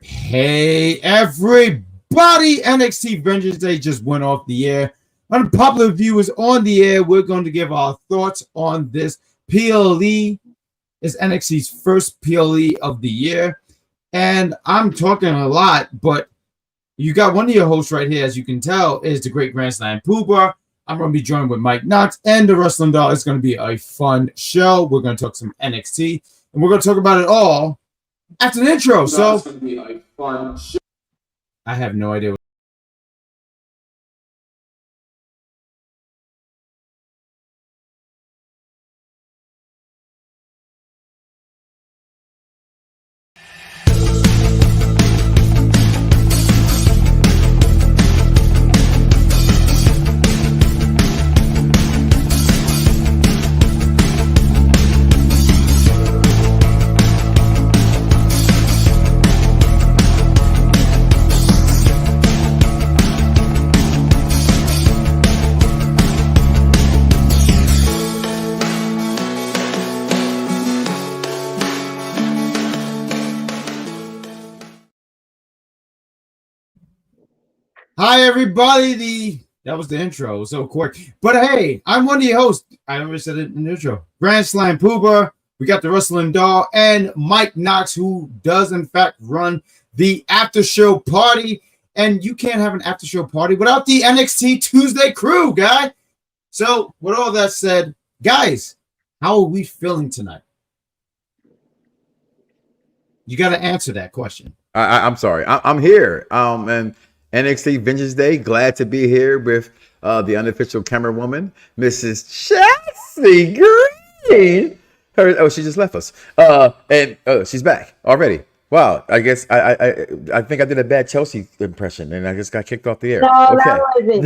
Hey, everybody! NXT Vengeance Day just went off the air. Unpopular viewers on the air, we're going to give our thoughts on this PLE. It's NXT's first PLE of the year. And I'm talking a lot, but you got one of your hosts right here, as you can tell, is the great Grand Slam Pooper. I'm going to be joined with Mike Knox and the Wrestling Doll. It's going to be a fun show. We're going to talk some NXT, and we're going to talk about it all after the intro. So, it's going to be a fun show. I have no idea. Hi, everybody. That was the intro. It was so quick. But hey, I'm one of your hosts. I already said it in the intro. Grand Slam Pooper. We got the Wrestling Doll and Mike Knox, who does, in fact, run the after show party. And you can't have an after show party without the NXT Tuesday crew, guy. So, with all that said, guys, how are we feeling tonight? You got to answer that question. I'm sorry. I'm here. And NXT Vengeance Day. Glad to be here with the unofficial camera woman, Mrs. Chelsea Green. She just left us. And she's back already. Wow. I guess I think I did a bad Chelsea impression, and I just got kicked off the air. No, okay. That wasn't.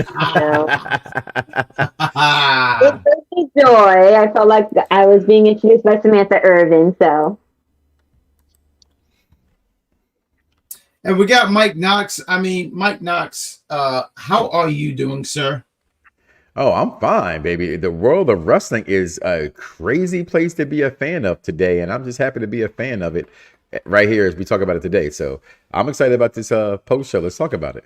It was joy. I felt like I was being introduced by Samantha Irvin. So. And we got Mike Knox. Mike Knox, how are you doing, sir? Oh, I'm fine, baby. The world of wrestling is a crazy place to be a fan of today, and I'm just happy to be a fan of it right here as we talk about it today. So I'm excited about this post show. Let's talk about it.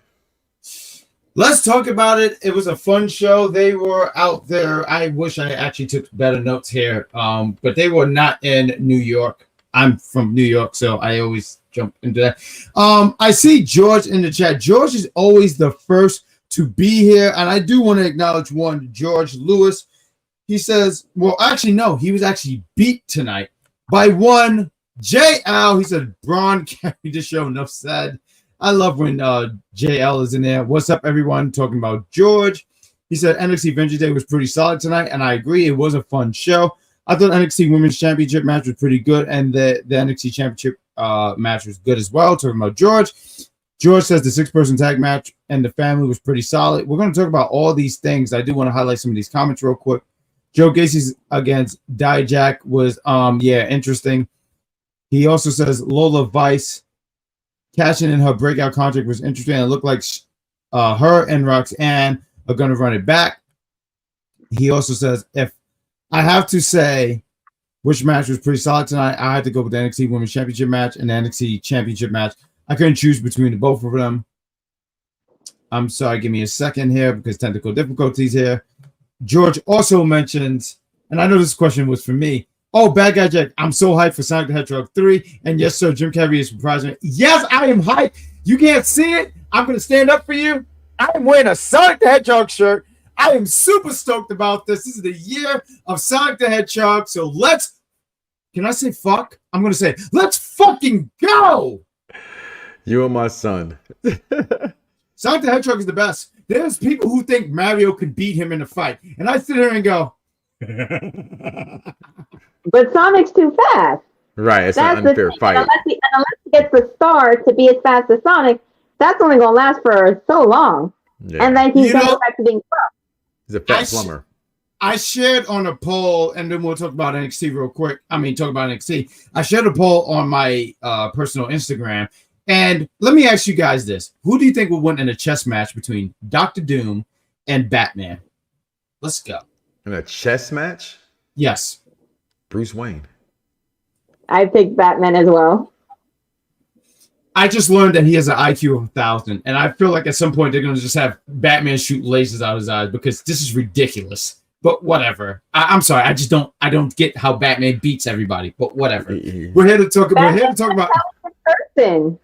Let's talk about it. It was a fun show. They were out there. I wish I actually took better notes here, but they were not in New York. I'm from New York, so I always jump into that. I see George in the chat. George is always the first to be here, and I do want to acknowledge one, George Lewis. He says, well, actually, no, he was actually beat tonight by one JL. He said, Braun carried the show. Enough said. I love when JL is in there. What's up, everyone? Talking about George. He said NXT Vengeance Day was pretty solid tonight, and I agree. It was a fun show. I thought NXT Women's Championship match was pretty good, and the NXT Championship match was good as well. Talking about George. George says the 6-person tag match and the family was pretty solid. We're going to talk about all these things. I do want to highlight some of these comments real quick. Joe Gacy's against Dijak was, interesting. He also says Lola Vice cashing in her breakout contract was interesting. It looked like her and Roxanne are going to run it back. He also says, if I have to say which match was pretty solid tonight, I had to go with the NXT Women's Championship match and the NXT Championship match. I couldn't choose between the both of them. I'm sorry, give me a second here because technical difficulties here. George also mentions, and I know this question was for me. Oh, Bad Guy Jack, I'm so hyped for Sonic the Hedgehog 3. And yes, sir, Jim Carrey is surprising me. Yes, I am hyped. You can't see it. I'm going to stand up for you. I am wearing a Sonic the Hedgehog shirt. I am super stoked about this. This is the year of Sonic the Hedgehog. So can I say fuck? I'm going to say, let's fucking go. You are my son. Sonic the Hedgehog is the best. There's people who think Mario could beat him in a fight. And I sit here and go. But Sonic's too fast. Right, it's an unfair fight. Unless he gets the star to be as fast as Sonic, that's only going to last for so long. Yeah. And then he's going to go back to being tough. He's a fat plumber. I shared on a poll, and then we'll talk about NXT real quick. Talk about NXT. I shared a poll on my personal Instagram. And let me ask you guys this. Who do you think will win in a chess match between Dr. Doom and Batman? Let's go. In a chess match? Yes. Bruce Wayne. I picked Batman as well. I just learned that he has an IQ of 1,000, and I feel like at some point they're going to just have Batman shoot lasers out of his eyes because this is ridiculous. But whatever. I'm sorry. I don't get how Batman beats everybody. But whatever. We're here to talk about. Person.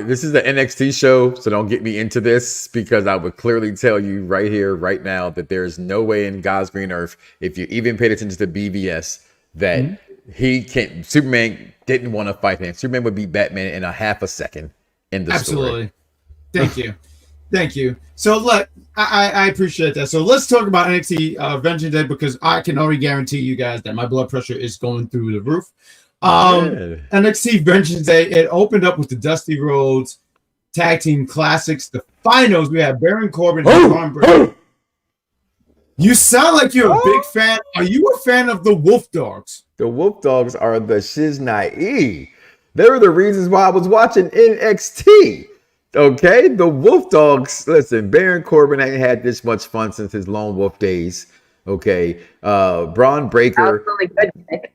This is the NXT show, so don't get me into this because I would clearly tell you right here, right now, that there's no way in God's green earth, if you even paid attention to BVS, that Superman didn't want to fight him. Superman would beat Batman in a half a second in the story. Thank you. So look, I appreciate that. So let's talk about NXT Vengeance Day because I can already guarantee you guys that my blood pressure is going through the roof. NXT Vengeance Day, it opened up with the Dusty Rhodes Tag Team Classics. The finals, we have Baron Corbin and Braun Breaker. You sound like you're a big fan. Are you a fan of the Wolf Dogs? The Wolf Dogs are the Shiznai. They were the reasons why I was watching NXT. Okay, the Wolf Dogs. Listen, Baron Corbin ain't had this much fun since his Lone Wolf days. Okay, Braun Breaker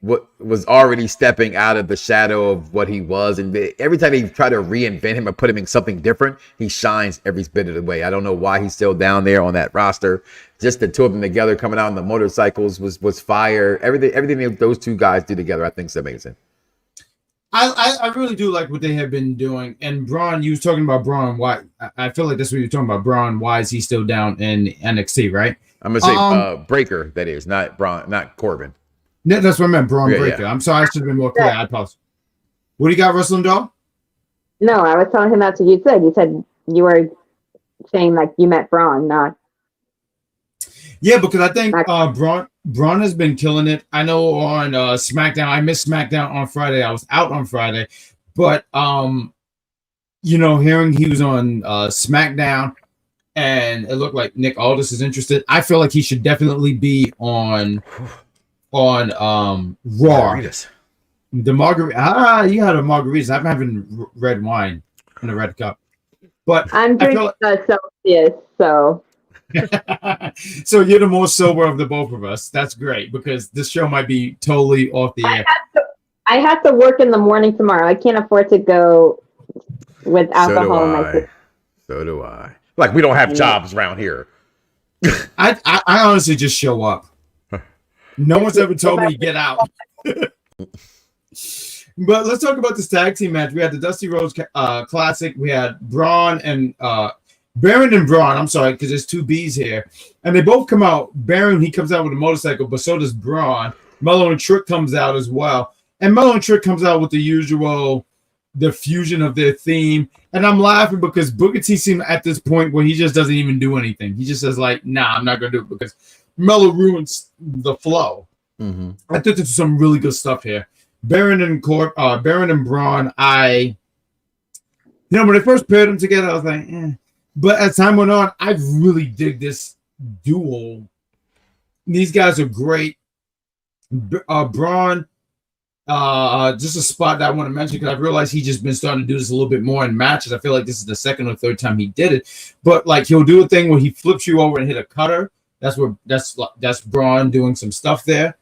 was already stepping out of the shadow of what he was, and every time he tried to reinvent him and put him in something different, he shines every bit of the way. I don't know why he's still down there on that roster. Just the two of them together coming out on the motorcycles was fire. Everything that those two guys do together, I think is amazing. I really do like what they have been doing. And Braun, you was talking about Braun. Why? I feel like that's what you're talking about. Braun, why is he still down in NXT, right? I'm gonna say Breaker, that is, not Braun, not Corbin. Yeah, that's what I meant, Braun Breaker. Yeah. I'm sorry, I should have been more clear. I apologize. What do you got, Wrestling Doll? No, I was telling him that's what you said. You said you were saying like you met Braun, not. Yeah, because I think Braun has been killing it. I know on SmackDown, I missed SmackDown on Friday. I was out on Friday, but hearing he was on SmackDown, and it looked like Nick Aldis is interested. I feel like he should definitely be on Raw. Margaritas. The margarita. You had a margarita. I'm having red wine in a red cup, but I'm drinking Celsius, so. So you're the more sober of the both of us. That's great because this show might be totally off the air. I have to work in the morning tomorrow. I can't afford to go with alcohol in my system. So do I. Like we don't have jobs around here. I honestly just show up. No one's ever told me to get out. But let's talk about this tag team match. We had the Dusty Rhodes Classic. We had Braun and Baron and Braun. I'm sorry, because there's two B's here. And they both come out. Baron, he comes out with a motorcycle, but so does Braun. Mello and Trick comes out as well. And Mello and Trick comes out with the fusion of their theme. And I'm laughing because Booker T seems at this point where he just doesn't even do anything. He just says like, nah, I'm not going to do it because Mello ruins the flow. Mm-hmm. I think there's some really good stuff here. Baron and Braun, when they first paired them together, I was like, eh. But as time went on, I really dig this duo. These guys are great. Braun, just a spot that I want to mention because I realized he's just been starting to do this a little bit more in matches. I feel like this is the second or third time he did it. But like he'll do a thing where he flips you over and hit a cutter. That's Braun doing some stuff there.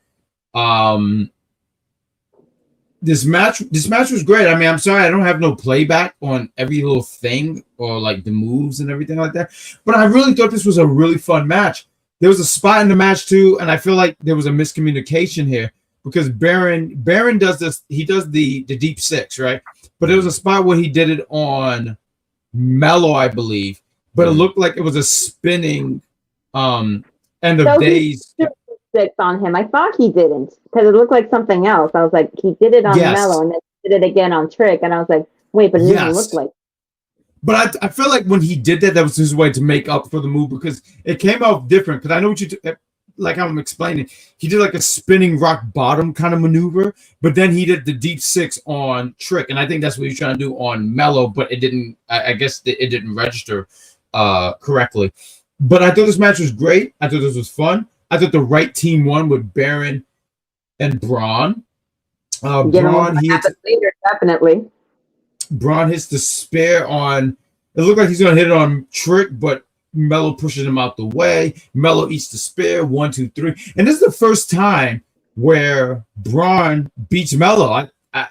This match was great. I mean, I'm sorry I don't have no playback on every little thing or like the moves and everything like that. But I really thought this was a really fun match. There was a spot in the match too, and I feel like there was a miscommunication here because Baron does this. He does the deep six, right? But there was a spot where he did it on Mello, I believe. But it looked like it was a spinning end of days. Six on him. I thought he didn't because it looked like something else. I was like, he did it on Mello and then did it again on Trick, and I was like, wait, but it didn't look like. But I feel like when he did that was his way to make up for the move because it came out different. Because I know what you like how I'm explaining. He did like a spinning rock bottom kind of maneuver, but then he did the deep six on Trick, and I think that's what he's trying to do on Mello, but it didn't. I guess it didn't register correctly. But I thought this match was great. I thought this was fun. I thought the right team won with Baron and Braun. Braun, definitely. Braun hits the spear on. It looked like he's going to hit it on Trick, but Mello pushes him out the way. Mello eats the spear. 1, 2, 3, and this is the first time where Braun beats Mello. How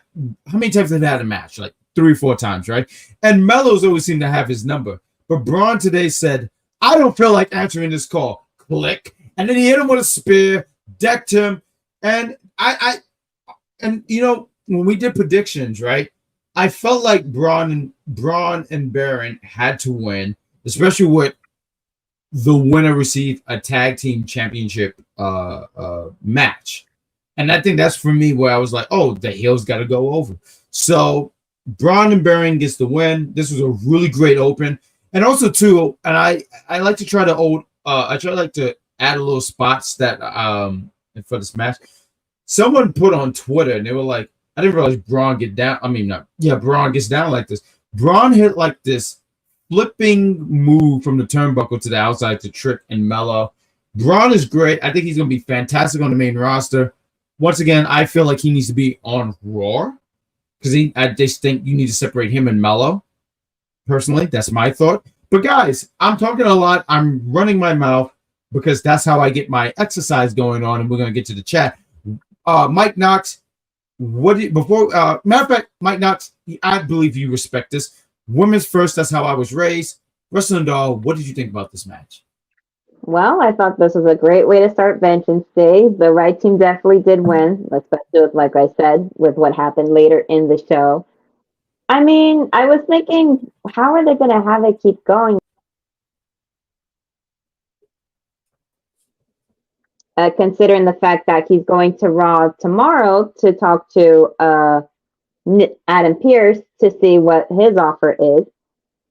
many times have they had a match? Like 3-4 times, right? And Melo's always seemed to have his number. But Braun today said, I don't feel like answering this call. Click. And then he hit him with a spear, decked him. And and you know, when we did predictions, right? I felt like Braun and Baron had to win, especially with the winner received a tag team championship match. And I think that's for me where I was like, oh, the heels got to go over. So Braun and Baron gets the win. This was a really great open. And also too, and I like to try to add a little spots that for this match. Someone put on Twitter and they were like, I didn't realize Braun get down. Braun gets down like this. Braun hit like this flipping move from the turnbuckle to the outside to Trick and Melo. Braun is great. I think he's going to be fantastic on the main roster. Once again, I feel like he needs to be on Raw because I just think you need to separate him and Melo. Personally, that's my thought. But guys, I'm talking a lot. I'm running my mouth because that's how I get my exercise going on, and we're going to get to the chat. Mike Knox, matter of fact, Mike Knox, I believe you respect this. Women's first, that's how I was raised. Wrestling Doll, what did you think about this match? Well, I thought this was a great way to start Vengeance Day. The right team definitely did win, especially with, like I said, with what happened later in the show. I mean, I was thinking, how are they going to have it keep going? Considering the fact that he's going to Raw tomorrow to talk to Adam Pearce to see what his offer is.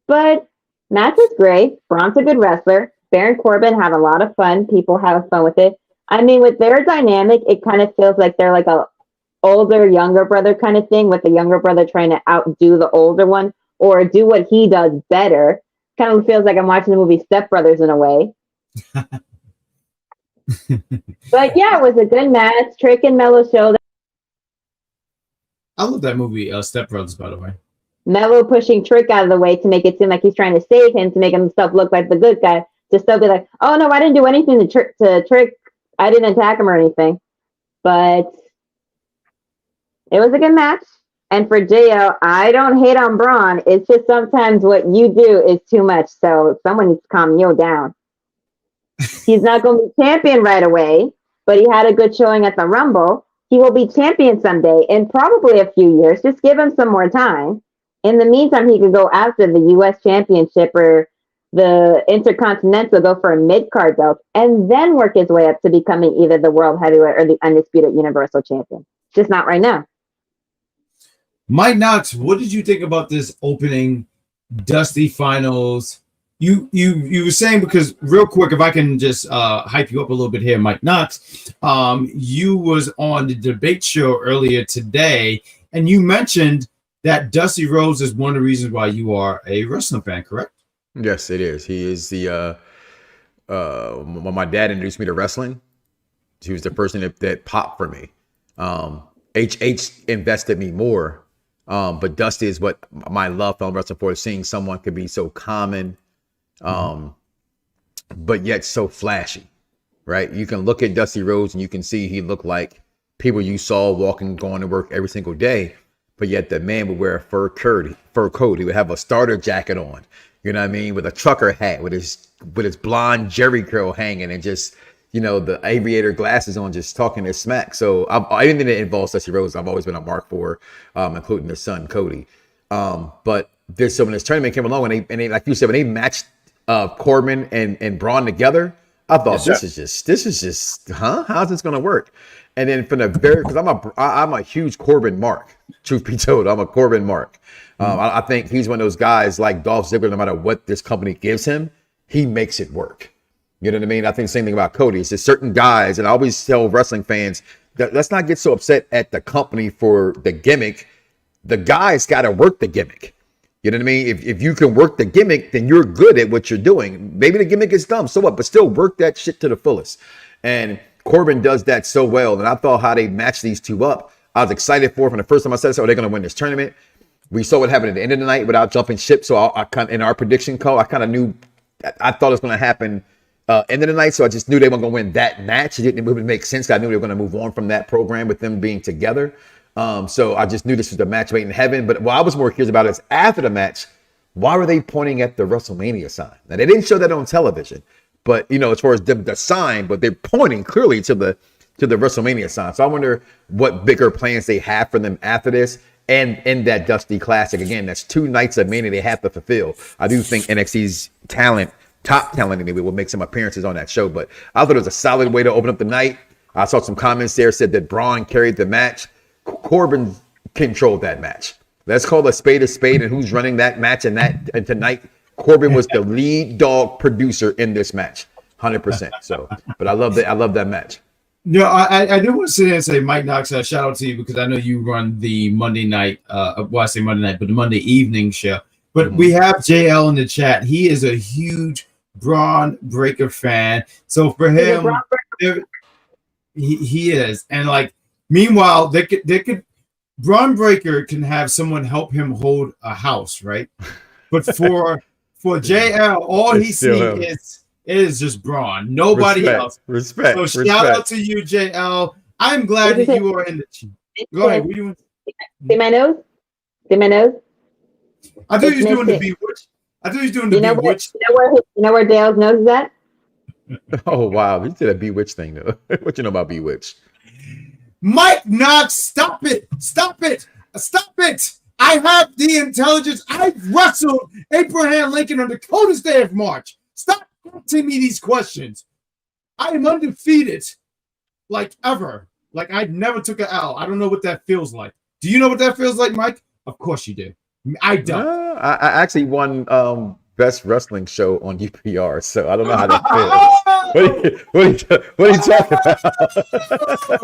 But match was great. Braun's a good wrestler. Baron Corbin had a lot of fun. People have fun with it. I mean, with their dynamic, it kind of feels like they're like a older, younger brother kind of thing, with the younger brother trying to outdo the older one or do what he does better. Kind of feels like I'm watching the movie Step Brothers in a way. But yeah, it was a good match. Trick and Melo showed. I love that movie, Step Brothers, by the way. Melo pushing Trick out of the way to make it seem like he's trying to save him, to make himself look like the good guy, to still be like, oh no, I didn't do anything to Trick. I didn't attack him or anything. But it was a good match. And for Jo, I don't hate on Braun. It's just sometimes what you do is too much. So someone needs to calm you down. He's not going to be champion right away, but he had a good showing at the Rumble. He will be champion someday in probably a few years. Just give him some more time. In the meantime, he could go after the U.S. Championship or the Intercontinental, go for a mid-card belt, and then work his way up to becoming either the World Heavyweight or the Undisputed Universal Champion. Just not right now. Mike Knox, what did you think about this opening Dusty Finals? You were saying, because real quick, if I can just hype you up a little bit here, Mike Knox, you was on the debate show earlier today, and you mentioned that Dusty Rhodes is one of the reasons why you are a wrestling fan, correct? Yes, it is. He is the when my dad introduced me to wrestling, he was the person that popped for me. HH invested me more, but Dusty is what my love fell in wrestling for. Seeing someone could be so common, but yet so flashy, right? You can look at Dusty Rhodes and you can see he looked like people you saw walking, going to work every single day, but yet the man would wear a fur coat. He would have a starter jacket on, you know what I mean, with a trucker hat, with his blonde Jerry curl hanging, and just, you know, the aviator glasses on, just talking his smack. So anything that involves Dusty Rhodes, I've always been a mark for, including his son Cody. But so when this tournament came along, and they like you said, when they matched Corbin and Braun together, I thought, this is just, how's this gonna work? And then from the because I'm a huge Corbin mark. Truth be told, I'm a Corbin mark. I think he's one of those guys like Dolph Ziggler. No matter what this company gives him, he makes it work. You know what I mean? I think the same thing about Cody. It's just certain guys, and I always tell wrestling fans that let's not get so upset at the company for the gimmick. The guy's got to work the gimmick. You know what I mean? If you can work the gimmick, then you're good at what you're doing. Maybe the gimmick is dumb, so what? But still work that shit to the fullest. And Corbin does that so well. And I thought how they matched these two up, I was excited for from the first time I said, so they're going to win this tournament. We saw what happened at the end of the night without jumping ship. So I kind of, in our prediction call, I kind of knew, I thought it was going to happen end of the night. So I just knew they weren't going to win that match. It didn't make sense. I knew they were going to move on from that program with them being together. So I just knew this was the match made in heaven. But what I was more curious about is after the match, why were they pointing at the WrestleMania sign? Now, they didn't show that on television, but as far as the sign, but they're pointing clearly to the WrestleMania sign. So I wonder what bigger plans they have for them after this. And in that Dusty Classic, again, that's 2 nights of Mania they have to fulfill. I do think NXT's top talent anyway, will make some appearances on that show. But I thought it was a solid way to open up the night. I saw some comments there said that Braun carried the match. Corbin controlled that match. Let's call a spade, and who's running that match and tonight. Corbin was the lead dog producer in this match, 100%. So, but I love that match. No, I do want to sit there and say, Mike Knox, shout out to you because I know you run the Monday night, I say Monday night, but the Monday evening show. But we have JL in the chat. He is a huge Braun Breaker fan. So for him, he is. And like, meanwhile, they could Braun Breaker can have someone help him hold a house, right? But for JL, all he sees is just Braun. Nobody else. Respect. So shout out to you, JL. I'm glad that you are in the team. Go ahead. What do you want? See my nose? See my nose? I thought he was doing the Bewitched. I thought he was doing the Bewitched. You know where Dale's nose is at? Oh, wow. He did a Bewitched thing, though. What you know about Bewitched? Mike Knox, stop it. Stop it. Stop it. I have the intelligence. I wrestled Abraham Lincoln on the coldest day of March. Stop asking me these questions. I am undefeated like ever. Like I never took an L. I don't know what that feels like. Do you know what that feels like, Mike? Of course you do. I don't. I actually won best wrestling show on UPR, so I don't know how that feels. What are you talking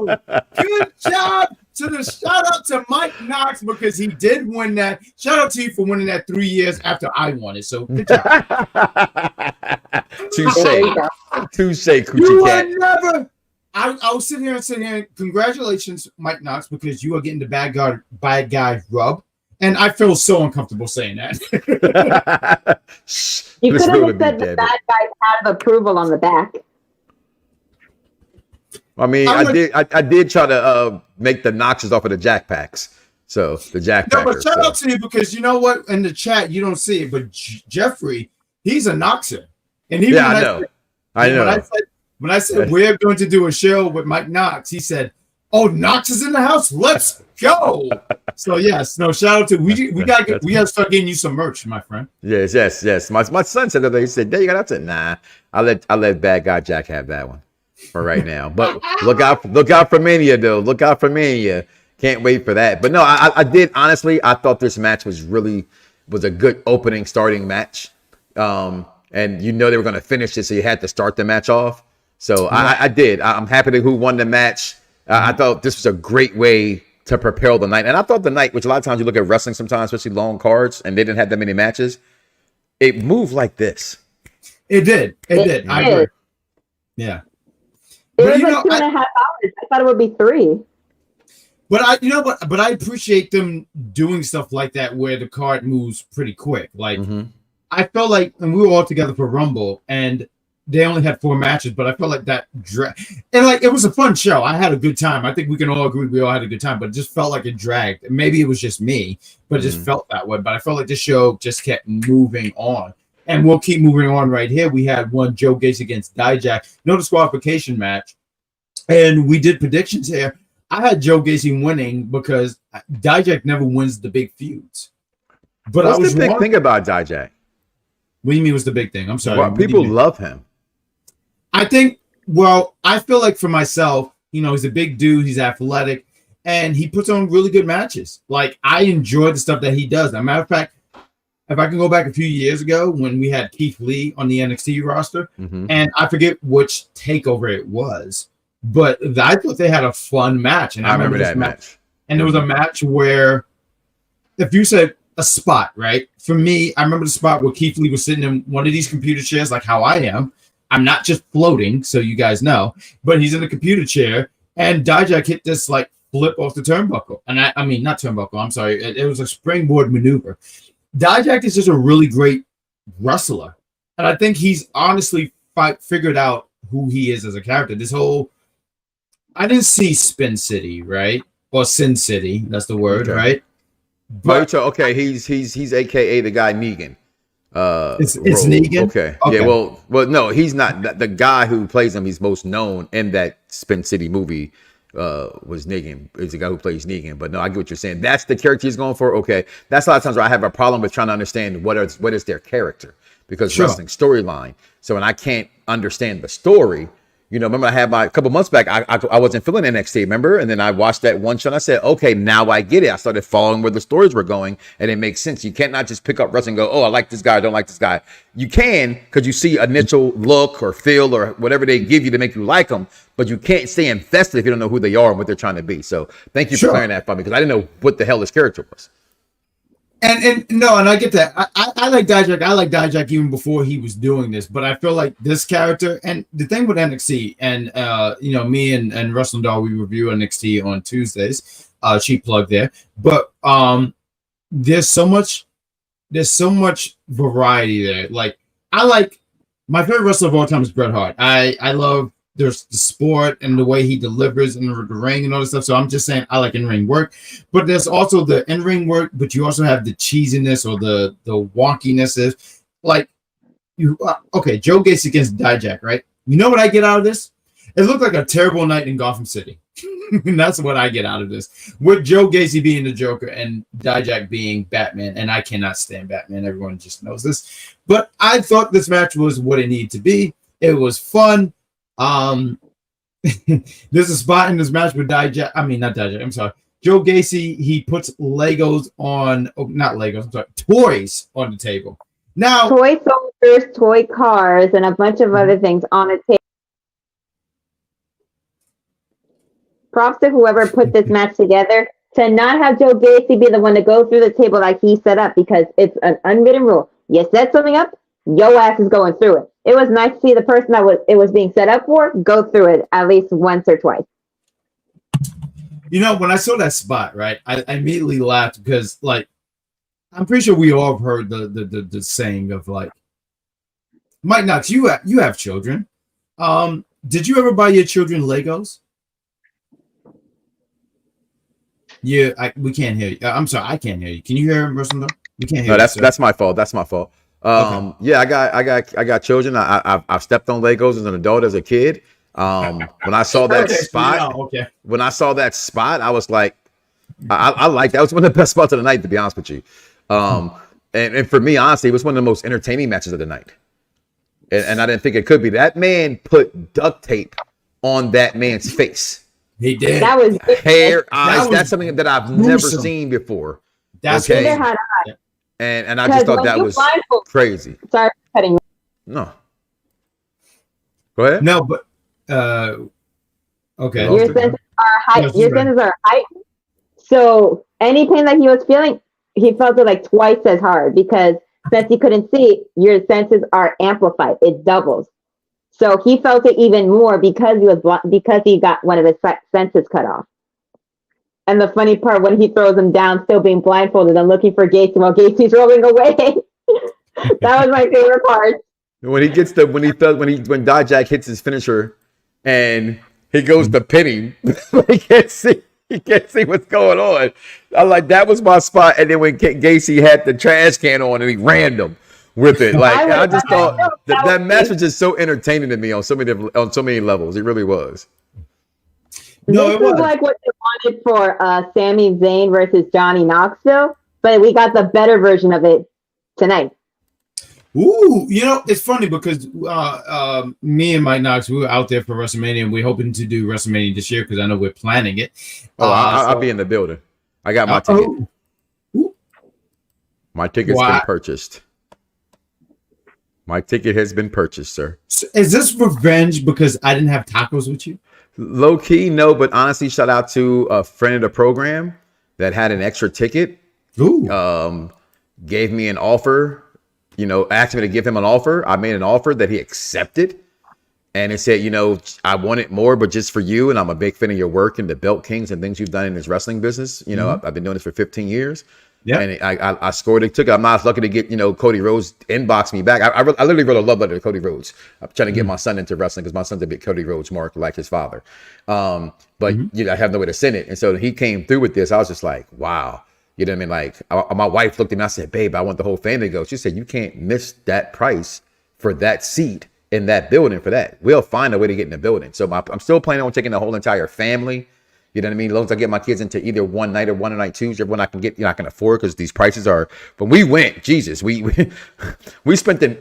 about? Good job shout out to Mike Knox because he did win that. Shout out to you for winning that 3 years after I won it. So good job. Touche, you were never. I'll sit here and say, congratulations, Mike Knox, because you are getting the bad guy rub. And I feel so uncomfortable saying that. You could have said the bad guy's hat of approval on the back. I mean, I did try to make the Knoxes off of the Jack Packs. So the Jack Packers. No, but shout out to you because you know what? In the chat, you don't see it, but Jeffrey, he's a Knoxer. And he I know. When I said we're going to do a show with Mike Knox, he said, "Oh, Knox is in the house. Let's go!" So yes, no shout out to we gotta start getting you some merch, my friend. Yes. My son said that he said, "There you go." I said, "Nah, I let bad guy Jack have that one for right now." But look out for Mania though. Look out for Mania. Can't wait for that. But no, I did honestly. I thought this match was a good opening, starting match. And they were going to finish it, so you had to start the match off. So I did. I'm happy to who won the match. I thought this was a great way to propel the night. And I thought the night, which a lot of times you look at wrestling sometimes, especially long cards, and they didn't have that many matches, it moved like this. It did. I agree. Yeah. It was like 2.5 hours. I thought it would be 3. But I appreciate them doing stuff like that where the card moves pretty quick. Like I felt like, and we were all together for Rumble, and they only had 4 matches, but I felt like that and like it was a fun show. I had a good time. I think we can all agree we all had a good time, but it just felt like it dragged. Maybe it was just me, but it just felt that way. But I felt like this show just kept moving on. And we'll keep moving on right here. We had one Joe Gacy against Dijak, no disqualification match. And we did predictions here. I had Joe Gacy winning because Dijak never wins the big feuds. But what's the big thing about Dijak? What do you mean was the big thing? I'm sorry. Well, people love him. I feel like for myself, he's a big dude. He's athletic. And he puts on really good matches. Like, I enjoy the stuff that he does. As a matter of fact, if I can go back a few years ago when we had Keith Lee on the NXT roster, and I forget which takeover it was, but I thought they had a fun match. And I remember that match. And there was a match where if you said a spot, right? For me, I remember the spot where Keith Lee was sitting in one of these computer chairs, like how I am. I'm not just floating, so you guys know, but he's in a computer chair, and Dijak hit this like flip off the turnbuckle. And I mean, not turnbuckle, I'm sorry. It was a springboard maneuver. Dijak is just a really great wrestler. And I think he's honestly figured out who he is as a character. I didn't see Spin City, right? or Sin City. That's the word, Okay. right? But okay, he's AKA the guy Negan. It's Rhodes. Negan. Okay. Okay. Yeah. Well, no, he's not the guy who plays him. He's most known in that Spin City movie. Was Negan? Is the guy who plays Negan? But no, I get what you're saying. That's the character he's going for. Okay, that's a lot of times where I have a problem with trying to understand what is their character, because wrestling storyline. So when I can't understand the story. Remember I had a couple months back, I wasn't feeling NXT, remember? And then I watched that one show and I said, okay, now I get it. I started following where the stories were going, and it makes sense. You can't not just pick up wrestling and go, oh, I like this guy, I don't like this guy. You can, because you see initial look or feel or whatever they give you to make you like them, but you can't stay invested if you don't know who they are and what they're trying to be. So thank you for clearing that for me, because I didn't know what the hell his character was. And I get that. I like Dijak. I like Dijak even before he was doing this. But I feel like this character, and the thing with NXT, and me and Wrestling Doll, we review NXT on Tuesdays. She plugged there, but there's so much variety there. Like I like my favorite wrestler of all time is Bret Hart. I love there's the sport and the way he delivers in the ring and all this stuff. So I'm just saying I like in-ring work, but there's also the in-ring work, but you also have the cheesiness or the wonkiness. Is like you okay, Joe Gacy against Dijak, right? You know what I get out of this? It looked like a terrible night in Gotham City. And that's what I get out of this. With Joe Gacy being the Joker and Dijak being Batman, and I cannot stand Batman. Everyone just knows this. But I thought this match was what it needed to be. It was fun. There's a spot in this match with Dijak. I mean, not Dijak. I'm sorry. Joe Gacy, he puts Legos on, not Legos, I'm sorry, toys on the table. Now, toy soldiers, toy cars, and a bunch of other things on a table. Props to whoever put this match together to not have Joe Gacy be the one to go through the table like he set up, because it's an unwritten rule. You set something up, your ass is going through it. It was nice to see the person it was being set up for go through it at least once or twice. When I saw that spot, right, I immediately laughed because, like, I'm pretty sure we all have heard the saying of, like, Mike Knox, you have children. Did you ever buy your children Legos? Yeah, we can't hear you. I'm sorry, I can't hear you. Can you hear him, Russell? We can't hear. No, you, that's my fault. That's my fault. Okay. Yeah, I got children. I've stepped on Legos as an adult, as a kid. When I saw that spot, when I saw that spot, I was like, I like that. Was one of the best spots of the night, to be honest with you. And for me, honestly, it was one of the most entertaining matches of the night. And I didn't think it could be. That man put duct tape on that man's face. He did. That was hair, eyes. That's something that I've never seen before. That's okay. And I just thought that was crazy. Sorry for cutting. No. Go ahead. No, but okay. Your senses are heightened. Your senses are heightened. So any pain that he was feeling, he felt it like twice as hard, because since he couldn't see, your senses are amplified. It doubles. So he felt it even more because he got one of his senses cut off. And the funny part, when he throws him down, still being blindfolded and looking for Gacy while Gacy's rolling away. That was my favorite part. When Dijak hits his finisher and he goes to pin him, he can't see what's going on. I like, that was my spot. And then when Gacy had the trash can on and he ran them with it, like I just thought that match was just so entertaining to me on so many levels. It really was. No, this was like what they wanted for Sami Zayn versus Johnny Knoxville, but we got the better version of it tonight. Ooh, it's funny because me and Mike Knox, we were out there for WrestleMania, and we're hoping to do WrestleMania this year because I know we're planning it. I'll be in the building. I got my ticket. My ticket's been purchased. My ticket has been purchased, sir. So is this revenge because I didn't have tacos with you? Low key, no, but honestly, shout out to a friend of the program that had an extra ticket. Ooh. Gave me an offer, asked me to give him an offer. I made an offer that he accepted. And it said, I want it more, but just for you. And I'm a big fan of your work and the Belt Kings and things you've done in this wrestling business. I've been doing this for 15 years. Yeah. And I scored it, took it. I'm not lucky to get, Cody Rhodes inbox me back. I literally wrote a love letter to Cody Rhodes. I'm trying to get my son into wrestling because my son's a big Cody Rhodes mark like his father. But I have no way to send it. And so he came through with this. I was just like, wow. You know what I mean? Like my wife looked at me and I said, babe, I want the whole family to go. She said, you can't miss that price for that seat in that building for that. We'll find a way to get in the building. So I'm still planning on taking the whole entire family. You know what I mean? As long as I get my kids into either one night or one night twos, everyone I can get, I can afford because these prices are. When we went, Jesus, we spent an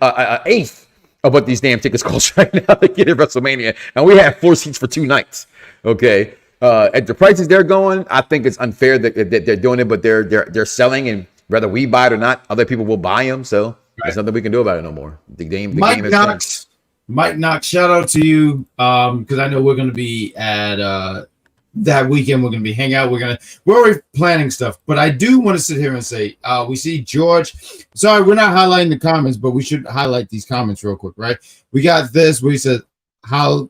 eighth of what these damn tickets cost right now to get at WrestleMania, and we have 4 seats for 2 nights. Okay, at the prices they're going, I think it's unfair that they're doing it, but they're selling, and whether we buy it or not, other people will buy them. So there's nothing we can do about it no more. The game is Knox. Mike Knox, shout out to you because I know we're going to be at. That weekend we're gonna be hanging out. We're already planning stuff, but I do want to sit here and say we see George. Sorry, we're not highlighting the comments, but we should highlight these comments real quick, right? We got this where he said how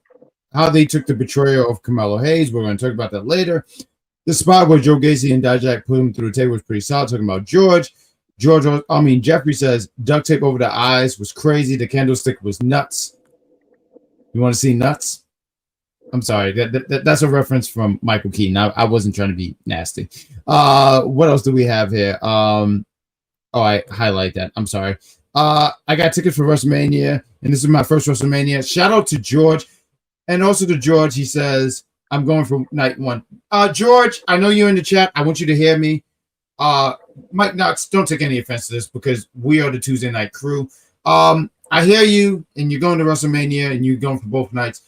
they took the betrayal of Carmelo Hayes. We're going to talk about that later. The spot where Joe Gacy and Dijak put him through the table was pretty solid. Talking about Jeffrey says duct tape over the eyes was crazy. The candlestick was nuts. You want to see nuts? I'm sorry. That's a reference from Michael Keaton. I wasn't trying to be nasty. What else do we have here? I highlight that. I'm sorry. I got tickets for WrestleMania, and this is my first WrestleMania. Shout out to George, and also to George. He says I'm going for night 1. George, I know you're in the chat. I want you to hear me. Mike Knox, don't take any offense to this because we are the Tuesday night crew. I hear you, and you're going to WrestleMania, and you're going for both nights.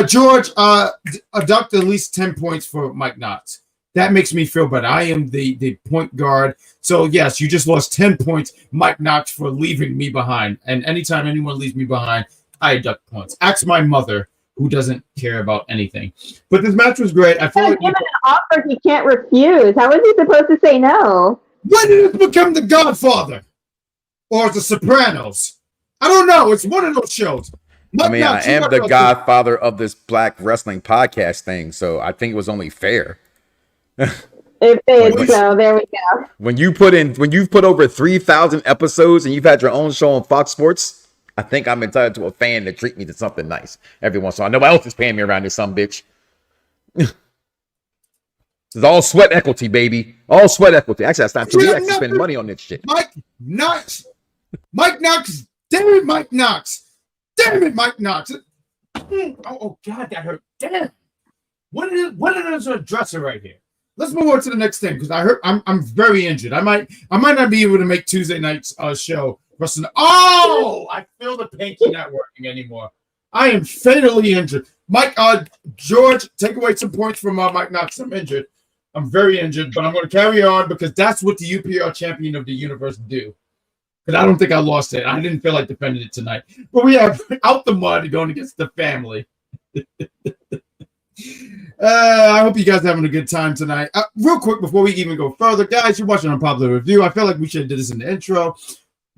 George, deduct at least 10 points for Mike Knox. That makes me feel better. I am the point guard. So, yes, you just lost 10 points, Mike Knox, for leaving me behind. And anytime anyone leaves me behind, I deduct points. Ask my mother, who doesn't care about anything. But this match was great. I feel like given an offer he can't refuse. How is he supposed to say no? When did it become The Godfather? Or The Sopranos? I don't know. It's one of those shows. I am the godfather of this black wrestling podcast thing, so I think it was only fair. There we go. When you've put over 3,000 episodes and you've had your own show on Fox Sports, I think I'm entitled to a fan to treat me to something nice every once in a while. Nobody else is paying me around this some bitch. It's all sweat equity, baby. All sweat equty. Actually, that's not true. We actually spend money on this shit. Mike Knox. Damn it, Mike Knox. Oh God, that hurt. Damn. What is a dresser right here? Let's move on to the next thing because I'm very injured. I might not be able to make Tuesday night's show. Oh, I feel the pinky not working anymore. I am fatally injured. Mike, George, take away some points from Mike Knox. I'm injured. I'm very injured, but I'm going to carry on because that's what the UPR champion of the universe do. Because I don't think I lost it. I didn't feel like defending it tonight. But we have Out the Mud going against the family. I hope you guys are having a good time tonight. Real quick, before we even go further, guys, you're watching Unpopular Review. I feel like we should have did this in the intro.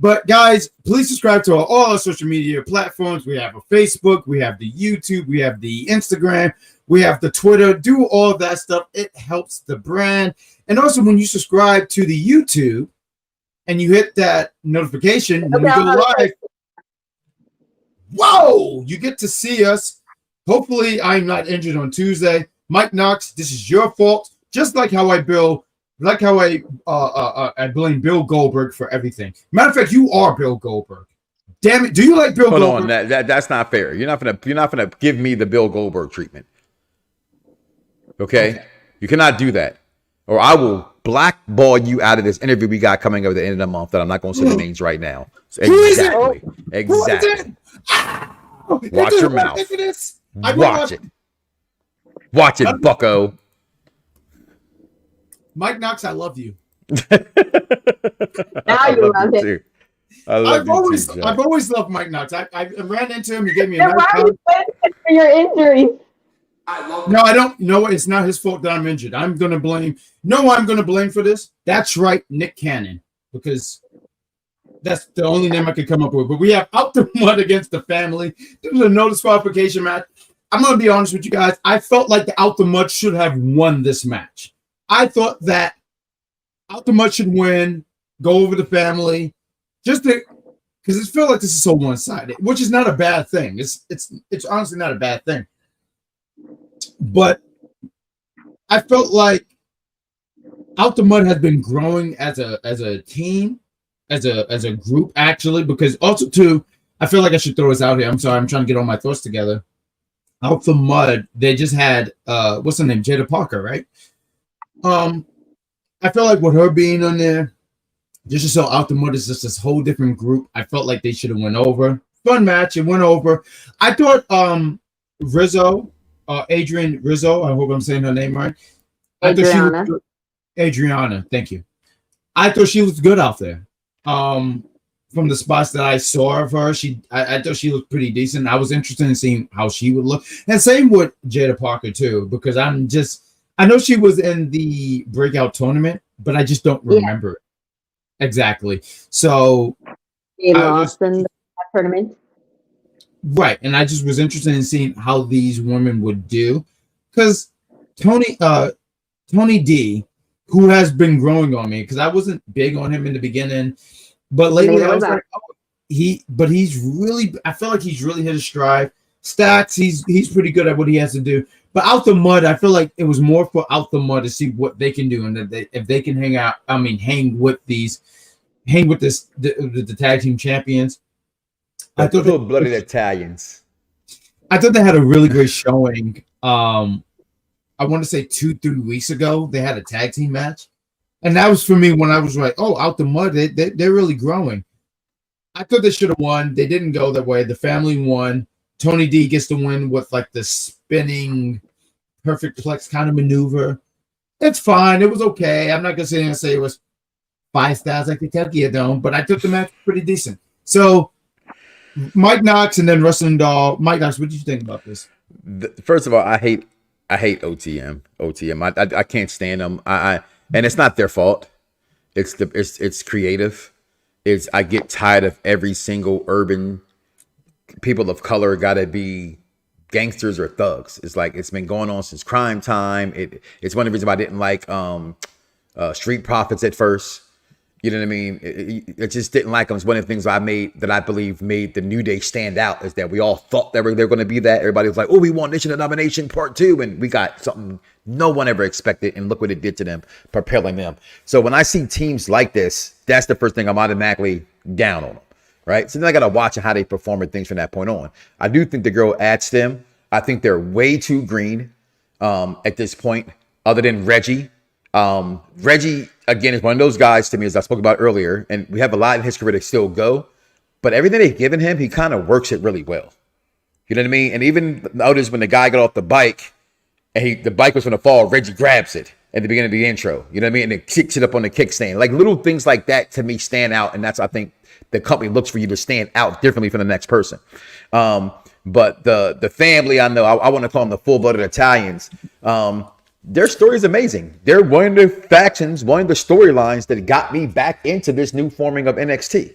But, guys, please subscribe to all our social media platforms. We have a Facebook. We have the YouTube. We have the Instagram. We have the Twitter. Do all of that stuff. It helps the brand. And also, when you subscribe to the YouTube, and you hit that notification when we go live, whoa, you get to see us. Hopefully, I'm not injured on Tuesday. Mike Knox, this is your fault. Just like how I blame Bill Goldberg for everything. Matter of fact, you are Bill Goldberg. Damn it! Do you like Bill Goldberg? Hold on, that's not fair. You're not gonna give me the Bill Goldberg treatment. Okay, you cannot do that, or I will blackball you out of this interview we got coming up at the end of the month that I'm not going to say the names right now. So exactly. Watch your mouth. Watch it, bucko. Mike Knox, I love you. Now you love it. I've always loved Mike Knox. I ran into him. He gave me a nice hug. For your injuries. No, I don't. No, it's not his fault that I'm injured. I'm going to blame. No, I'm going to blame for this. That's right, Nick Cannon, because that's the only name I could come up with. But we have Out the Mud against the family. This was a no disqualification match. I'm going to be honest with you guys. I felt like the Out the Mud should have won this match. I thought that Out the Mud should win, go over the family, just to, because it feels like this is so one-sided, which is not a bad thing. It's honestly not a bad thing. But I felt like Out the Mud has been growing as a team, as a group, actually, because also too, I feel like I should throw this out here. I'm sorry, I'm trying to get all my thoughts together. Out the Mud, they just had what's her name? Jaida Parker, right? I felt like with her being on there, just to show Out the Mud is just this whole different group. I felt like they should have went over. Fun match, it went over. I thought Rizzo, Adrian Rizzo, I hope I'm saying her name right. Adriana. Adriana, thank you. I thought she was good out there. From the spots that I saw of her, I thought she looked pretty decent. I was interested in seeing how she would look. And same with Jaida Parker too, because I know she was in the breakout tournament, but I just don't remember it exactly. So They lost in the tournament. Right, and I just was interested in seeing how these women would do, because Tony D, who has been growing on me, because I wasn't big on him in the beginning, but lately I was like, oh, he's really, I feel like he's really hit his stride. Stacks, he's pretty good at what he has to do. But Out the Mud, I feel like it was more for Out the Mud to see what they can do, and that if they can hang with the tag team champions. I thought they were blooded Italians. I thought they had a really great showing. I want to say 2-3 weeks ago, they had a tag team match. And that was for me when I was like, oh, Out the Mud, they're really growing. I thought they should have won. They didn't go that way. The family won. Tony D gets to win with like the spinning perfect plex kind of maneuver. It's fine. It was okay. I'm not going to say it was 5 stars like the Kentucky Dome, but I thought the match was pretty decent. So, Mike Knox and then Wrestling Doll. Mike Knox, what did you think about this? First of all, I hate OTM. I can't stand them. And it's not their fault. It's creative. I get tired of every single urban people of color got to be gangsters or thugs. It's like it's been going on since Crime Time. It's one of the reasons why I didn't like Street Profits at first. You know what I mean? I just didn't like them. It's one of the things I believe made the New Day stand out, is that we all thought they were going to be that. Everybody was like, oh, we want Nation of Domination Part 2. And we got something no one ever expected. And look what it did to them, propelling them. So when I see teams like this, that's the first thing I'm automatically down on them. Right? So then I got to watch how they perform and things from that point on. I do think the girl adds them. I think they're way too green at this point, other than Reggie. Reggie, again, is one of those guys to me, as I spoke about earlier, and we have a lot in his career to still go, but everything they've given him, he kind of works it really well. You know what I mean? And even notice when the guy got off the bike and the bike was going to fall, Reggie grabs it at the beginning of the intro. You know what I mean? And it kicks it up on the kickstand. Like little things like that to me stand out. And that's, I think, the company looks for you to stand out differently from the next person. But the family, I know, I want to call them the full-blooded Italians. Their story is amazing. They're one of the factions, one of the storylines that got me back into this new forming of NXT.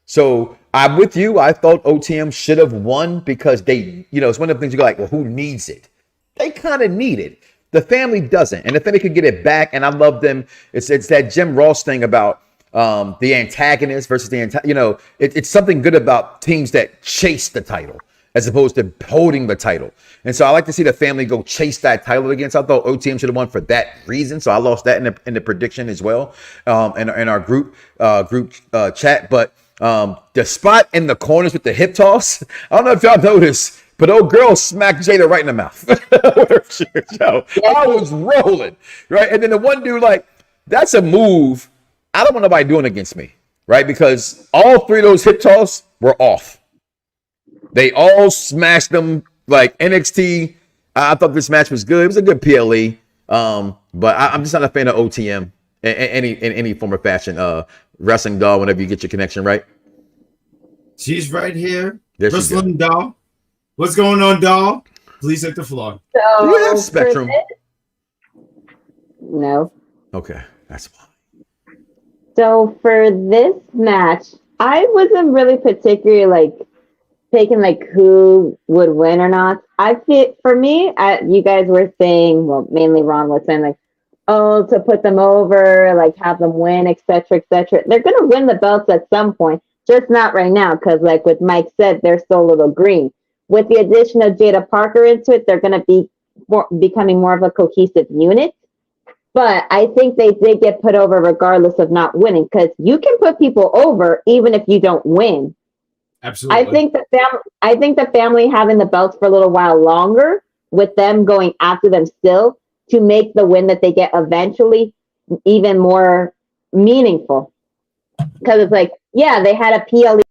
So I'm with you. I thought OTM should have won because they, it's one of the things you go like, well, who needs it? They kind of need it. The family doesn't. And if they could get it back, and I love them, it's that Jim Ross thing about the antagonist versus the it's something good about teams that chase the title as opposed to holding the title. And so I like to see the family go chase that title again. So I thought OTM should have won for that reason. So I lost that in the prediction as well, in our group chat. But the spot in the corners with the hip toss, I don't know if y'all noticed, but old girl smacked Jaida right in the mouth. I was rolling, right? And then the one dude, like, that's a move I don't want nobody doing against me, right? Because all three of those hip toss were off. They all smashed them like NXT. I thought this match was good. It was a good PLE. But I'm just not a fan of OTM in any form or fashion. Wrestling Doll, whenever you get your connection right. She's right here. There Wrestling Doll. What's going on, Doll? Please hit the floor. So do you have Spectrum? No. Okay, that's fine. So for this match, I wasn't really particularly taking who would win or not. I feel for me, you guys were saying, well, mainly Ron was saying oh, to put them over, like have them win, etc., etc. They're gonna win the belts at some point, just not right now, because like what Mike said, they're still a little green. With the addition of Jaida Parker into it, they're gonna be becoming more of a cohesive unit. But I think they did get put over regardless of not winning, because you can put people over even if you don't win. Absolutely. I think the family having the belts for a little while longer, with them going after them still, to make the win that they get eventually even more meaningful. Because it's like, yeah, they had a PLE.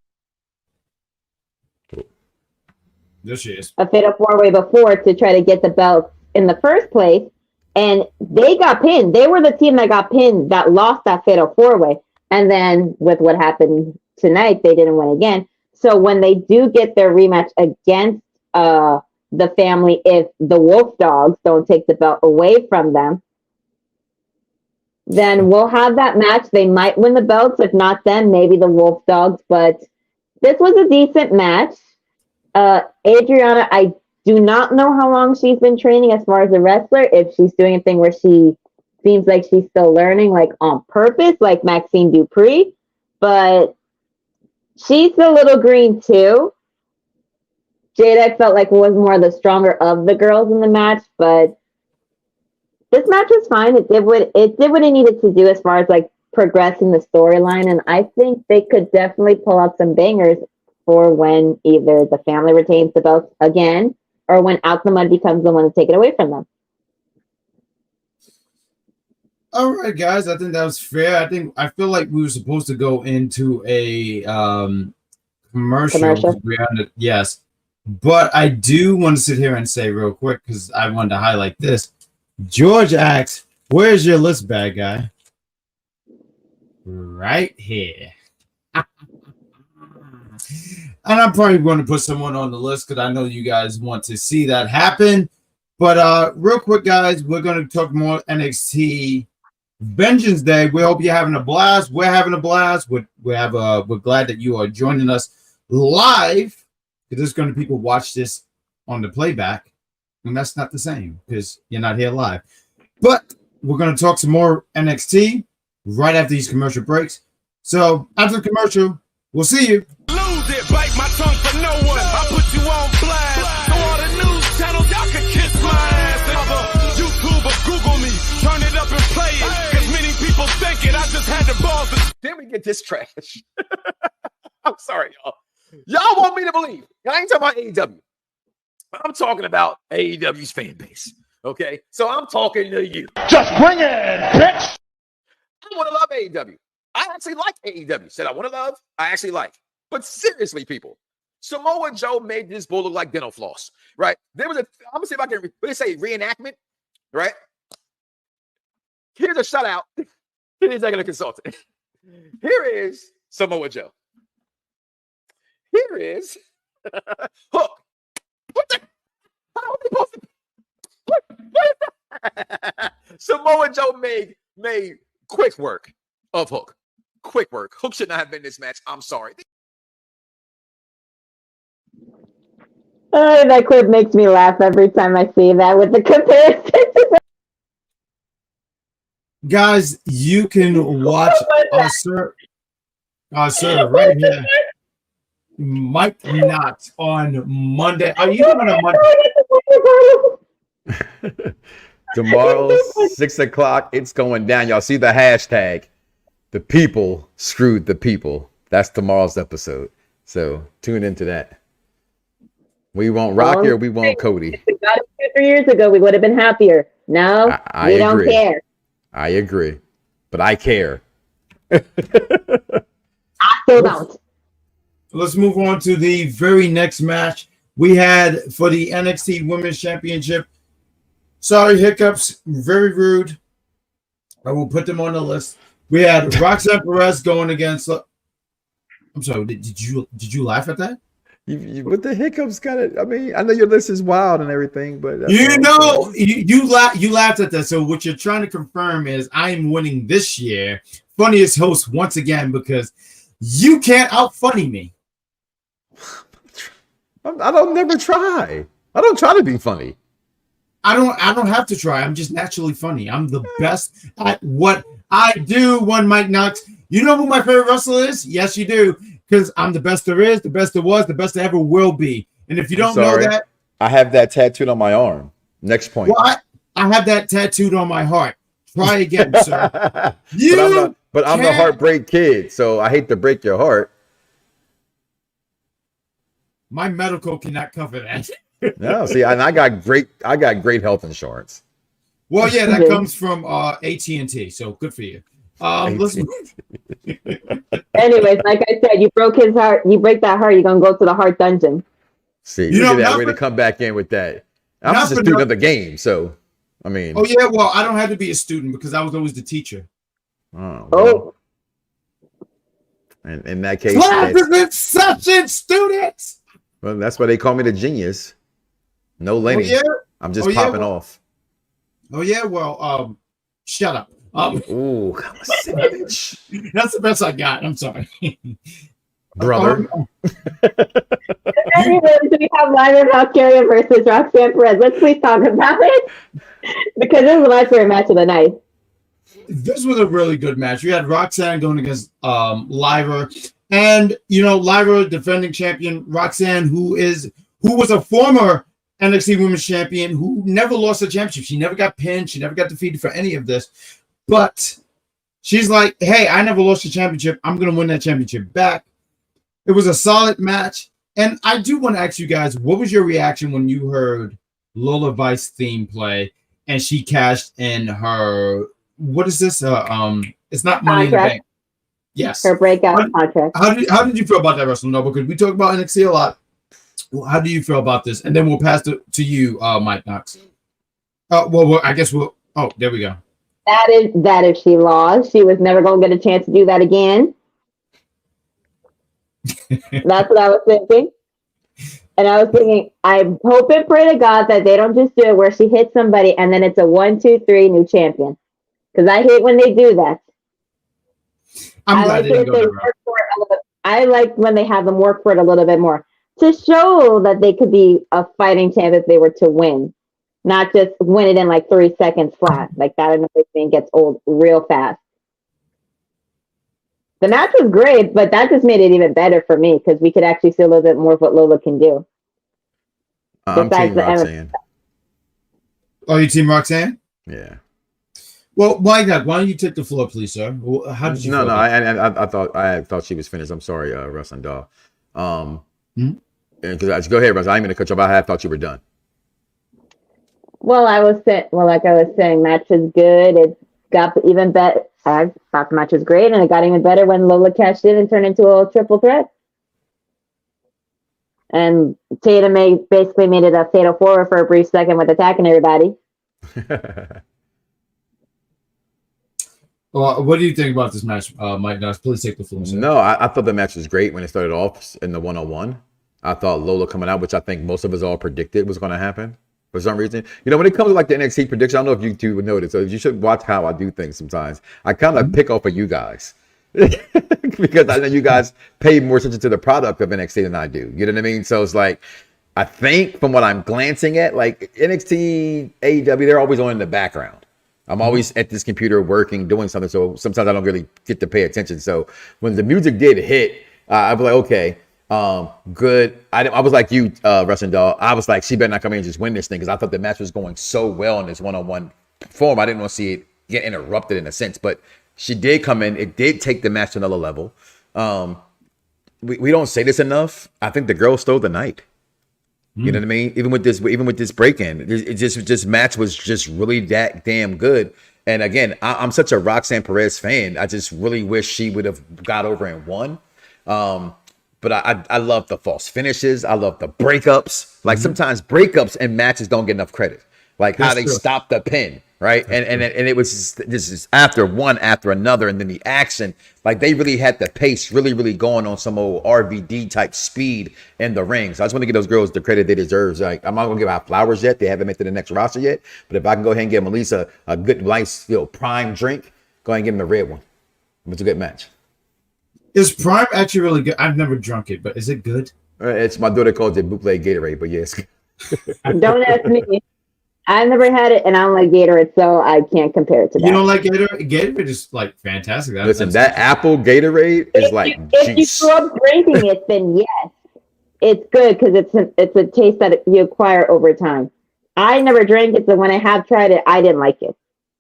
There she is. A fatal four-way before to try to get the belt in the first place. And they got pinned. They were the team that got pinned, that lost that fatal four-way. And then with what happened tonight, they didn't win again. So when they do get their rematch against the family, if the Wolf Dogs don't take the belt away from them, then we'll have that match. They might win the belts. If not, then maybe the Wolf Dogs. But this was a decent match. Adriana, I do not know how long she's been training as far as a wrestler. If she's doing a thing where she seems like she's still learning, like on purpose, like Maxine Dupree. But she's a little green too. Jaida, I felt like was more of the stronger of the girls in the match, but this match was fine. It did what it needed to do as far as like progressing the storyline, and I think they could definitely pull out some bangers for when either the family retains the belts again or when Out the Mud becomes the one to take it away from them. All right, guys. I think that was fair. I feel like we were supposed to go into a commercial. Yes. But I do want to sit here and say real quick, because I wanted to highlight this. George asks, where's your list, bad guy? Right here. And I'm probably going to put someone on the list because I know you guys want to see that happen. But real quick, guys, we're going to talk more NXT Vengeance Day. We hope you're having a blast. We're having a blast. We're glad that you are joining us live. Because there's going to be people watch this on the playback, and that's not the same because you're not here live. But we're going to talk some more NXT right after these commercial breaks. So after the commercial, we'll see you. Lose it, bite my tongue for no one. I put you on blast. So all the news channels, y'all can kiss my ass. YouTube or Google me, turn it up and play it. Because many people think it. I just had the balls. Then we get this trash. I'm sorry, y'all. Y'all want me to believe. I ain't talking about AEW. I'm talking about AEW's fan base. Okay? So I'm talking to you. Just bring it, bitch! I want to love AEW. I actually like AEW. Said I want to love, I actually like. But seriously, people, Samoa Joe made this bull look like dental floss, right? There was I'm going to see if I can, what they say, reenactment, right? Here's a shout out to the executive consultant. Here is Samoa Joe. Here is Hook. What the? How are they supposed to? What is that? Samoa Joe made quick work of Hook. Quick work. Hook should not have been in this match. I'm sorry. That clip makes me laugh every time I see that with the comparison. Guys, you can watch our sir right here. Mike Knott on Monday. Are you doing on Monday? Tomorrow, 6 o'clock, it's going down. Y'all see the hashtag. The people screwed the people. That's tomorrow's episode. So tune into that. We want Rocky or we want Cody. If we got it 3 years ago, we would have been happier. No, we don't care. I agree. But I care. I still don't. Let's move on to the very next match we had for the NXT Women's Championship. Sorry, hiccups. Very rude. I will put them on the list. We had Roxanne Perez going against. I'm sorry. Did you laugh at that? But the hiccups got it. I mean, I know your list is wild and everything, but you laughed at that. So what you're trying to confirm is I'm winning this year. Funniest host once again because you can't out-funny me. I don't never try. I don't try to be funny. I don't have to try. I'm just naturally funny. I'm the best at what I do. One Mike Knox. You know who my favorite wrestler is? Yes, you do. Because I'm the best there is, the best there was, the best there ever will be. And if you don't know that, I have that tattooed on my arm. Next point. Well, I have that tattooed on my heart. Try again, sir. But I'm the heartbreak kid, so I hate to break your heart. My medical cannot cover that. No, see, and I got great health insurance. Well, yeah, that comes from AT&T, so good for you. Let's Anyways, like I said, you broke his heart. You break that heart, you're gonna go to the heart dungeon. See, you know that way to come back in with that. I'm just a student of the game, so I mean. Oh yeah, well, I don't have to be a student because I was always the teacher. Oh. Well. And in that case, classes in session, students. Well, that's why they call me the genius. No Lenny. Oh, yeah? I'm just popping off. Oh yeah, well, shut up. Ooh, I'm a savage. That's the best I got. I'm sorry, brother. Anyways, we have Lyra Valkyria versus Roxanne Perez. Let's please talk about it because this is my favorite match of the night. This was a really good match. We had Roxanne going against Lyra, and Lyra, defending champion, Roxanne, who was a former NXT Women's Champion who never lost a championship. She never got pinned. She never got defeated for any of this. But she's like, hey, I never lost a championship. I'm going to win that championship back. It was a solid match. And I do want to ask you guys, what was your reaction when you heard Lola Vice theme play and she cashed in her, what is this? It's not Money in the Bank. Yes. Her breakout contract. How did you feel about that, Russell? No, because we talk about NXT a lot. Well, how do you feel about this? And then we'll pass it to you, Mike Knox. I guess oh, there we go. That if she lost, she was never going to get a chance to do that again. That's what I was thinking. And I was thinking, I'm hoping, pray to God, that they don't just do it where she hits somebody and then it's a 1, 2, 3 new champion. Because I hate when they do that. I like when they have them work for it a little bit more to show that they could be a fighting champ if they were to win. Not just win it in like 3 seconds flat. Like that another thing gets old real fast. The match was great, but that just made it even better for me because we could actually see a little bit more of what Lola can do. I'm Team Roxanne. Oh, you Team Roxanne? Yeah. Well, why don't you take the floor, please, sir? How did you? No. I thought she was finished. I'm sorry, Russ and Daw. Because go ahead, Russ. I'm going to cut you off. I thought you were done. Well, like I was saying, match is good. It got even better. I thought the match was great, and it got even better when Lola cashed in and turned into a triple threat. And Tatum basically made it a fatal four for a brief second with attacking everybody. Well, what do you think about this match, Mike? Please take the floor. Sir. No, I thought the match was great when it started off in the 1-on-1. I thought Lola coming out, which I think most of us all predicted was going to happen. For some reason, when it comes to like the NXT prediction, I don't know if you two would notice. So you should watch how I do things sometimes. I kind of pick off of you guys because I know you guys pay more attention to the product of NXT than I do. You know what I mean? So it's like, I think from what I'm glancing at, like NXT, AEW, they're always on in the background. I'm always at this computer working, doing something. So sometimes I don't really get to pay attention. So when the music did hit, I was like, okay. Good. I was like you, Russ and Dahl. I was like, she better not come in and just win this thing because I thought the match was going so well in this 1-on-1 form. I didn't want to see it get interrupted in a sense, but she did come in. It did take the match to another level. We don't say this enough. I think the girl stole the night. You know what I mean? Even with this break-in, it match was just really that damn good. And again, I'm such a Roxanne Perez fan. I just really wish she would have got over and won. But I love the false finishes. I love the breakups. Like sometimes breakups and matches don't get enough credit. Like how they stop the pin, right? And it was this is after one after another, and then the action. Like they really had the pace, really going on some old RVD type speed in the ring. So I just want to give those girls the credit they deserve. Like I'm not gonna give out flowers yet. They haven't made to the next roster yet. But if I can go ahead and give Melissa a good, nice, prime drink, go ahead and give them the red one. It's a good match. Is Prime actually really good? I've never drunk it, but is it good? It's my daughter calls it bootleg Gatorade, but yes. Don't ask me. I've never had it, and I don't like Gatorade, so I can't compare it to that. You don't like Gatorade? Gatorade is like fantastic. Listen, that apple Gatorade is like if you grew up drinking it, then yes, it's good because it's a taste that you acquire over time. I never drank it, so when I have tried it, I didn't like it.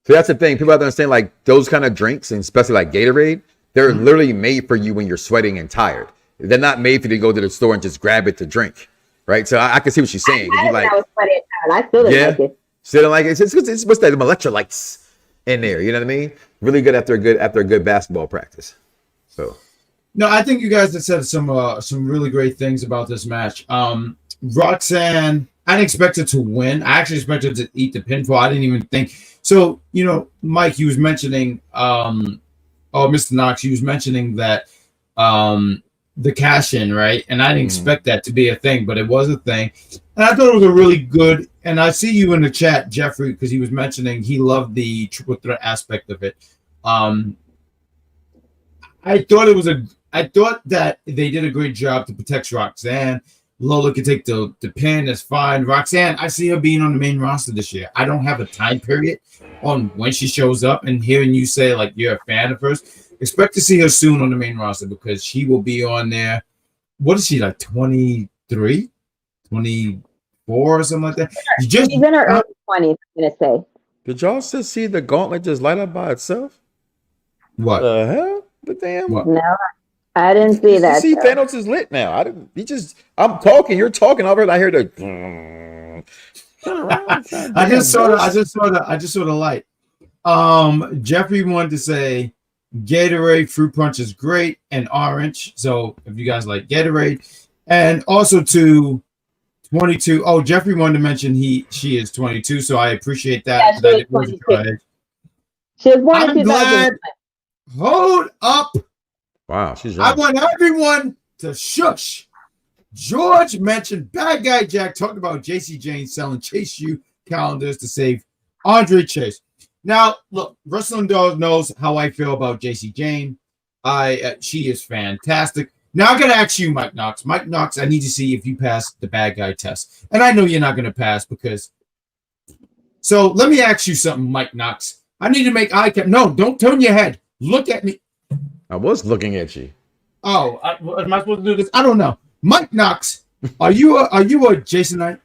So that's the thing. People have to understand, like those kind of drinks, and especially like Gatorade, they're literally made for you when you're sweating and tired. They're not made for you to go to the store and just grab it to drink, right? So I can see what she's saying. I was sweating and tired. I still didn't like it. Still don't like it. It's what's that? Electrolytes in there. You know what I mean? Really good after a good basketball practice. So. No, I think you guys have said some really great things about this match. Roxanne, I didn't expect her to win. I actually expected her to eat the pinfall. I didn't even think. So, Mike, he was mentioning, Mr. Knox, he was mentioning that the cash-in, right? And I didn't expect that to be a thing, but it was a thing. And I thought it was a really good, and I see you in the chat, Jeffrey, because he was mentioning he loved the triple threat aspect of it. I thought that they did a great job to protect Roxanne. Lola could take the pin, that's fine. Roxanne, I see her being on the main roster this year. I don't have a time period on when she shows up, and hearing you say like you're a fan of hers, expect to see her soon on the main roster because she will be on there. What is she, like 23, 24 or something like that? She's in her early 20s, I'm going to say. Did y'all just see the gauntlet just light up by itself? What? The hell? The damn. What? No, I didn't see that. You see, Thanos is lit now. I'm talking, you're talking over it. I hear the. I just saw the light. Jeffrey wanted to say Gatorade fruit punch is great and orange. So if you guys like Gatorade, and also to 22. Oh, Jeffrey wanted to mention she is 22, so I appreciate that. Yeah, she was born in 2000. Hold up. Wow, she's right. I want everyone to shush. George mentioned Bad Guy Jack talked about JC Jane selling Chase U calendars to save Andre Chase. Now, look, Wrestling Dog knows how I feel about JC Jane. She is fantastic. Now I got to ask you, Mike Knox. Mike Knox, I need to see if you pass the bad guy test. And I know you're not going to pass because... So let me ask you something, Mike Knox. I need to make eye contact. No, don't turn your head. Look at me. I was looking at you. Oh, am I supposed to do this? I don't know. Mike Knox, are you a Jason Knight?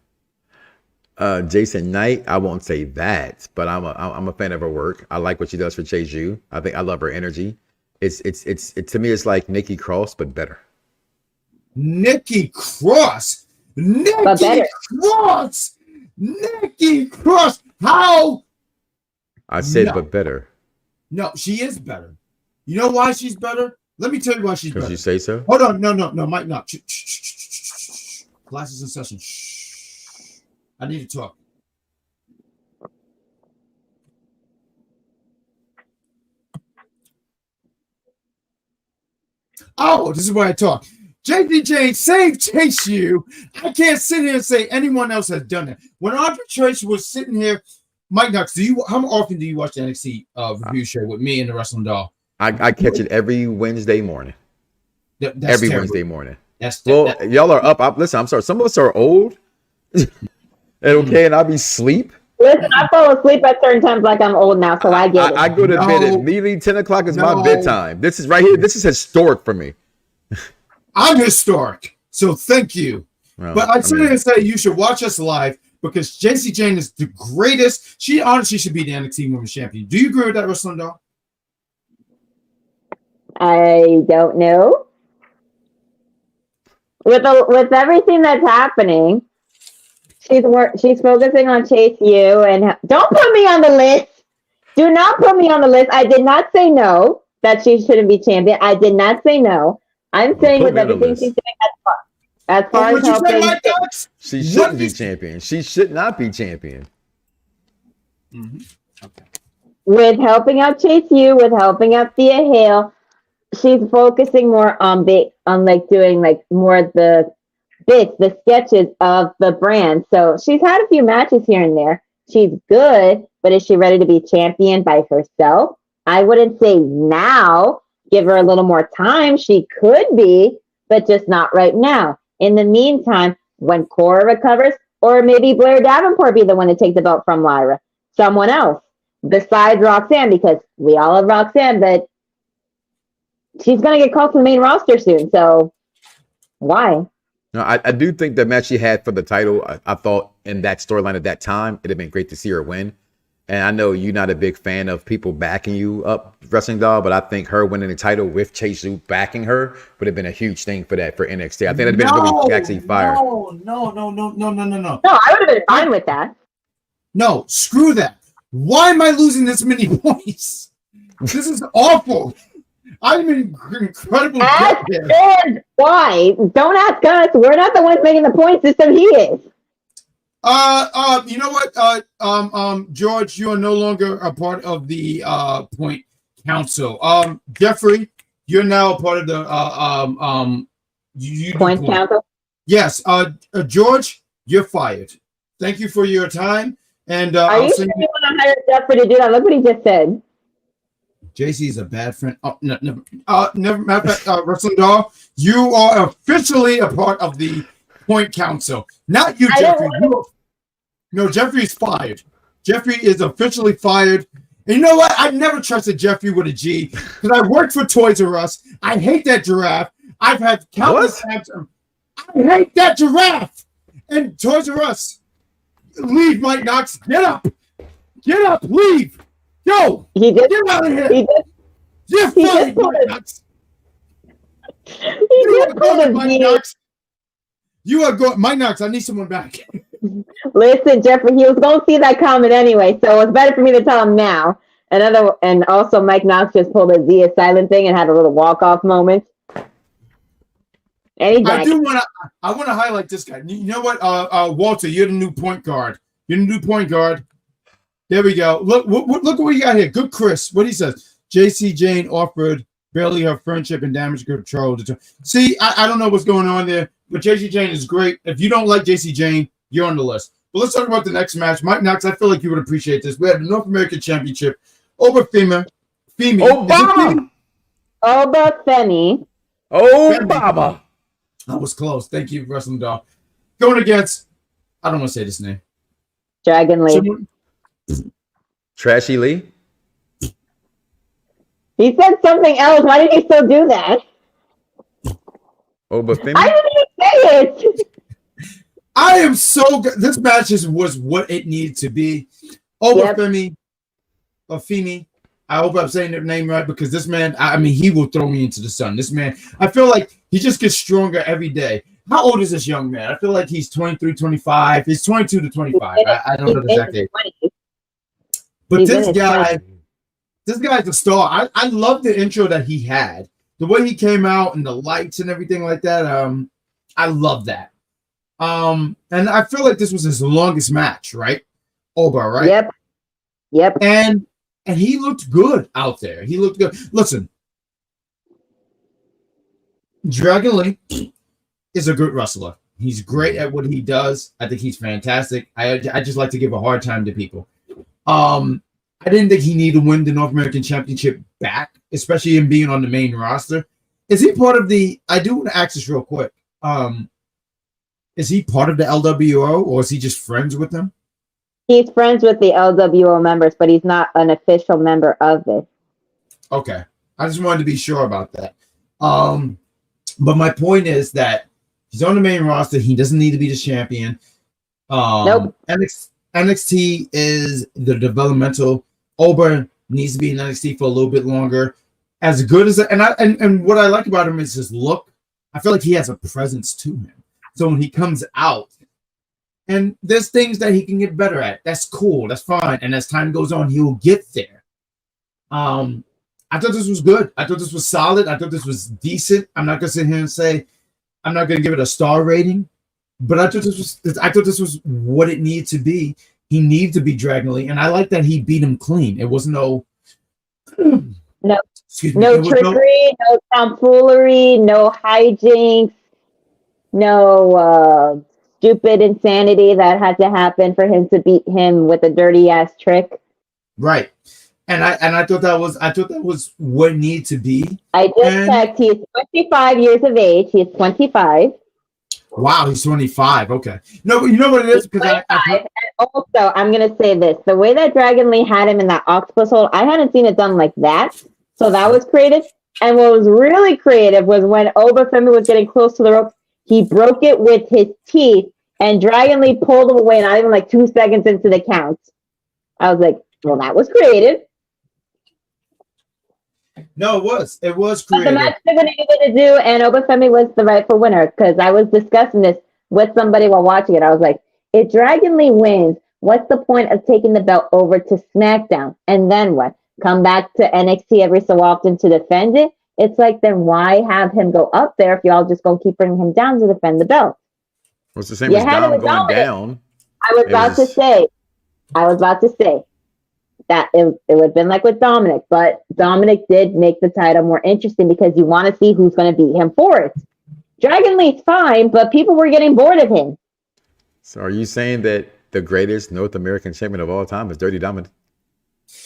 Jason Knight, I won't say that, but I'm a fan of her work. I like what she does for Chase U. I love her energy. It's to me, it's like Nikki Cross, but better. Nikki Cross. How? I said, no. But better. No, she is better. You know why she's better? Let me tell you why she's better. Did you say so? Hold on. No, Mike, no. Classes in session. I need to talk. Oh, this is why I talk. JD Jane saved Chase U. I can't sit here and say anyone else has done it. When Andre Chase was sitting here, Mike Knox, how often do you watch the NXT review show with me and the Wrestling Doll? I catch it every Wednesday morning. That's terrible. Wednesday morning. Y'all are up. Listen, I'm sorry. Some of us are old. And I'll be asleep. Listen, I fall asleep at certain times like I'm old now, so I get it. I go to bed immediately. 10 o'clock is my bedtime. This is right here. This is historic for me. I'm historic, so thank you. Well, but I'd say you should watch us live because JC Jane is the greatest. She honestly should be the NXT Women's Champion. Do you agree with that, Wrestling Doll? I don't know. With everything that's happening, she's focusing on Chase U, and don't put me on the list. Do not put me on the list. I did not say no that she shouldn't be champion. I did not say no. I'm saying with everything she's doing as far as helping. She shouldn't be champion. She should not be champion. Mm-hmm. Okay. With helping out Chase U, with helping out Thea Hale, she's focusing more on doing like more of the bits, the sketches of the brand. So she's had a few matches here and there. She's good, but is she ready to be champion by herself? I wouldn't say now. Give her a little more time. She could be, but just not right now. In the meantime, when Cora recovers, Or maybe Blair Davenport be the one to take the belt from Lyra. Someone else besides Roxanne, because we all love Roxanne, but she's going to get called to the main roster soon. So why? No, I do think the match she had for the title, I thought in that storyline at that time, it'd have been great to see her win. And I know you're not a big fan of people backing you up, Wrestling Doll, but I think her winning the title with Chase U backing her would have been a huge thing for NXT. I think that'd been really actually fire. No. No, I would have been fine with that. No, screw that. Why am I losing this many points? This is awful. I'm in incredible Ask him why. Don't ask us. We're not the ones making the point system. He is. You know what? George, you are no longer a part of the point council. Jeffrey, you're now a part of the you point council. Yes. George, you're fired. Thank you for your time. And are you sure you want to hire Jeffrey to do that? Look what he just said. JC is a bad friend. Oh, no, never. Matter of fact, Wrestling Doll, you are officially a part of the point council. Not you, Jeffrey. No, Jeffrey is fired. Jeffrey is officially fired. And you know what? I never trusted Jeffrey with a G because I worked for Toys R Us. I hate that giraffe. I've had countless times. I hate that giraffe. And Toys R Us. Leave, Mike Knox. Get up. Get up. Leave. Go. Get out of here. You're fired, Mike Knox. You are going, Mike Knox. You are going. Mike Knox, I need someone back. Listen, Jeffrey, he was going to see that comment anyway, so it's better for me to tell him now. And also, Mike Knox just pulled a Zia silent thing and had a little walk-off moment. I want to highlight this guy. You know what, Walter? You're the new point guard. You're the new point guard. There we go. Look what we got here. Good Chris. What he says. JC Jane offered barely her friendship and damage control. See, I don't know what's going on there, but JC Jane is great. If you don't like JC Jane, you're on the list. But let's talk about the next match. Mike Knox, I feel like you would appreciate this. We had the North American Championship over Femi. Obama. Femi. Obama. I was close. Thank you, Wrestling Doll. Going against, I don't want to say this name. Dragon Lee. Trashy Lee. He said something else. Why did he still do that? Femi. I didn't even say it. I am so good. This match was what it needed to be. Femi. I hope I'm saying their name right because this man, I mean, he will throw me into the sun. This man, I feel like he just gets stronger every day. How old is this young man? I feel like he's 23, 25. He's 22 to 25. I don't know the exact age. But this guy's a star. I love the intro that he had. The way he came out and the lights and everything like that. I love that. And I feel like this was his longest match, right? Oba, right? Yep. And he looked good out there. He looked good. Listen, Dragon Lee is a good wrestler. He's great at what he does. I think he's fantastic. I just like to give a hard time to people. I didn't think he needed to win the North American Championship back, especially him being on the main roster. Is he part of the? I do want to ask this real quick. Is he part of the LWO or is he just friends with them? He's friends with the LWO members, but he's not an official member of it. Okay. I just wanted to be sure about that. But my point is that he's on the main roster. He doesn't need to be the champion. Nope. NXT is the developmental. Ober needs to be in NXT for a little bit longer. As good as and what I like about him is his look. I feel like he has a presence to him. So when he comes out, and there's things that he can get better at. That's cool. That's fine. And as time goes on, he'll get there. I thought this was good. I thought this was solid. I thought this was decent. I'm not gonna sit here and say I'm not gonna give it a star rating, but I thought this was what it needed to be. He needed to be Dragon Lee, and I like that he beat him clean. It was no trickery, no tomfoolery, no hijinks, no stupid insanity that had to happen for him to beat him with a dirty ass trick. Right. And I thought that was what it needed to be. I just checked. He's 25 years of age. He's 25. Wow, he's 25. Okay. No, but you know what it is? Because and also, I'm going to say this. The way that Dragon Lee had him in that octopus hold, I hadn't seen it done like that. So that was creative. And what was really creative was when Femi was getting close to the rope, he broke it with his teeth, and Dragon Lee pulled him away not even like 2 seconds into the count. I was like, well, that was creative. No, it was. It was But creative. the match they were needed to do, and Femi was the rightful winner, because I was discussing this with somebody while watching it. I was like, if Dragon Lee wins, what's the point of taking the belt over to SmackDown? And then what? Come back to NXT every so often to defend it? It's like, then why have him go up there if y'all just going to keep bringing him down to defend the belt? Well, it's the same as Dom going down. I was about to say that it would have been like with Dominic, but Dominic did make the title more interesting because you want to see who's going to beat him for it. Dragon Lee's fine, but people were getting bored of him. So are you saying that the greatest North American champion of all time is Dirty Dominic?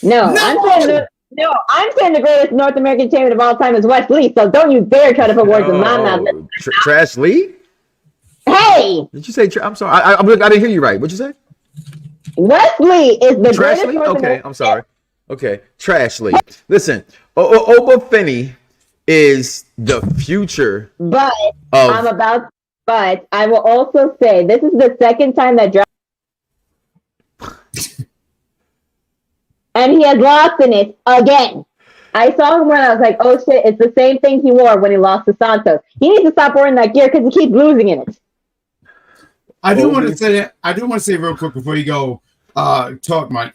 No. I'm saying the greatest North American champion of all time is Wes Lee, so don't you dare try to put words in my mouth. Trash Lee? Hey! Did you say, I'm sorry, I didn't hear you right. What'd you say? Wes Lee is the Trash greatest Lee? North Okay, American. I'm sorry. Okay, Trash Lee. Listen, Oba Femi is the future. But I will also say this is the second time that and he has lost in it again. I saw him when I was like, oh shit, it's the same thing he wore when he lost to Santos. He needs to stop wearing that gear because he keeps losing in it. I do want to say real quick before you go talk, Mike.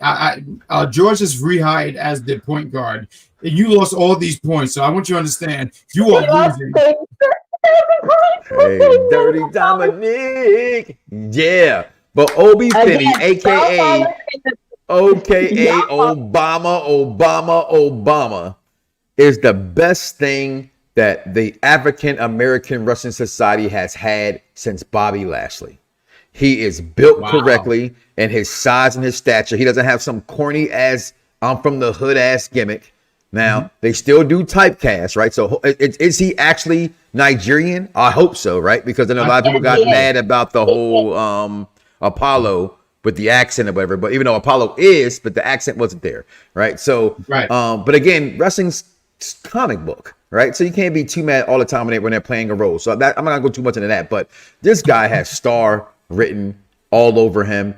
George is rehired as the point guard. And you lost all these points, so I want you to understand you are losing. Hey, Dirty Dominic. Yeah. But Obi Femi, aka Obama, is the best thing that the African American Wrestling Society has had since Bobby Lashley. He is built correctly, and his size and his stature. He doesn't have some corny ass, I'm from the hood ass gimmick. Now, they still do typecast, right? So is he actually Nigerian? I hope so, right? Because then a lot of people got mad about the whole Apollo with the accent or whatever. But even though Apollo is, but the accent wasn't there, right? So, but again, wrestling's comic book, right? So you can't be too mad all the time when they're playing a role. So that, I'm not gonna go too much into that. But this guy has star written all over him,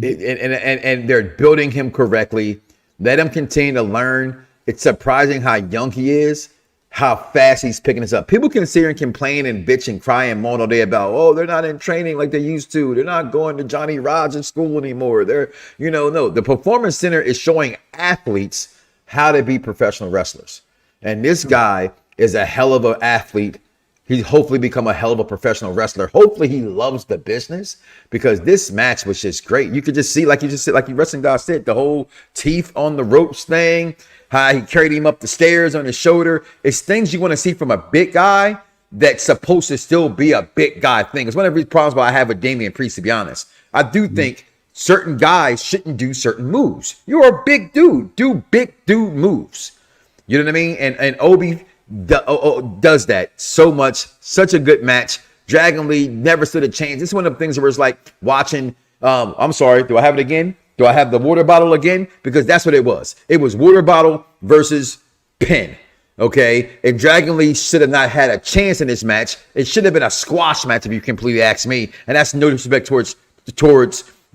and they're building him correctly. Let him continue to learn. It's surprising how young he is, how fast he's picking this up. People can sit here and complain and bitch and cry and moan all day about, oh, they're not in training like they used to. They're not going to Johnny Rogers school anymore. They're, no, the Performance Center is showing athletes how to be professional wrestlers. And this guy is a hell of an athlete. He's hopefully become a hell of a professional wrestler. Hopefully he loves the business, because this match was just great. You could just see, like you wrestling guy said, the whole teeth on the ropes thing, how he carried him up the stairs on his shoulder. It's things you want to see from a big guy that's supposed to still be a big guy thing. It's one of the problems I have with Damian Priest, to be honest. I do think certain guys shouldn't do certain moves. You're a big dude. Do big dude moves. You know what I mean? And Obi does that so much. Such a good match. Dragon Lee never stood a chance. This is one of the things where it's like watching, I'm sorry, do I have it again? Do I have the water bottle again? Because that's what it was. It was water bottle versus pin. Okay? And Dragon Lee should have not had a chance in this match. It should have been a squash match, if you completely ask me. And that's no disrespect towards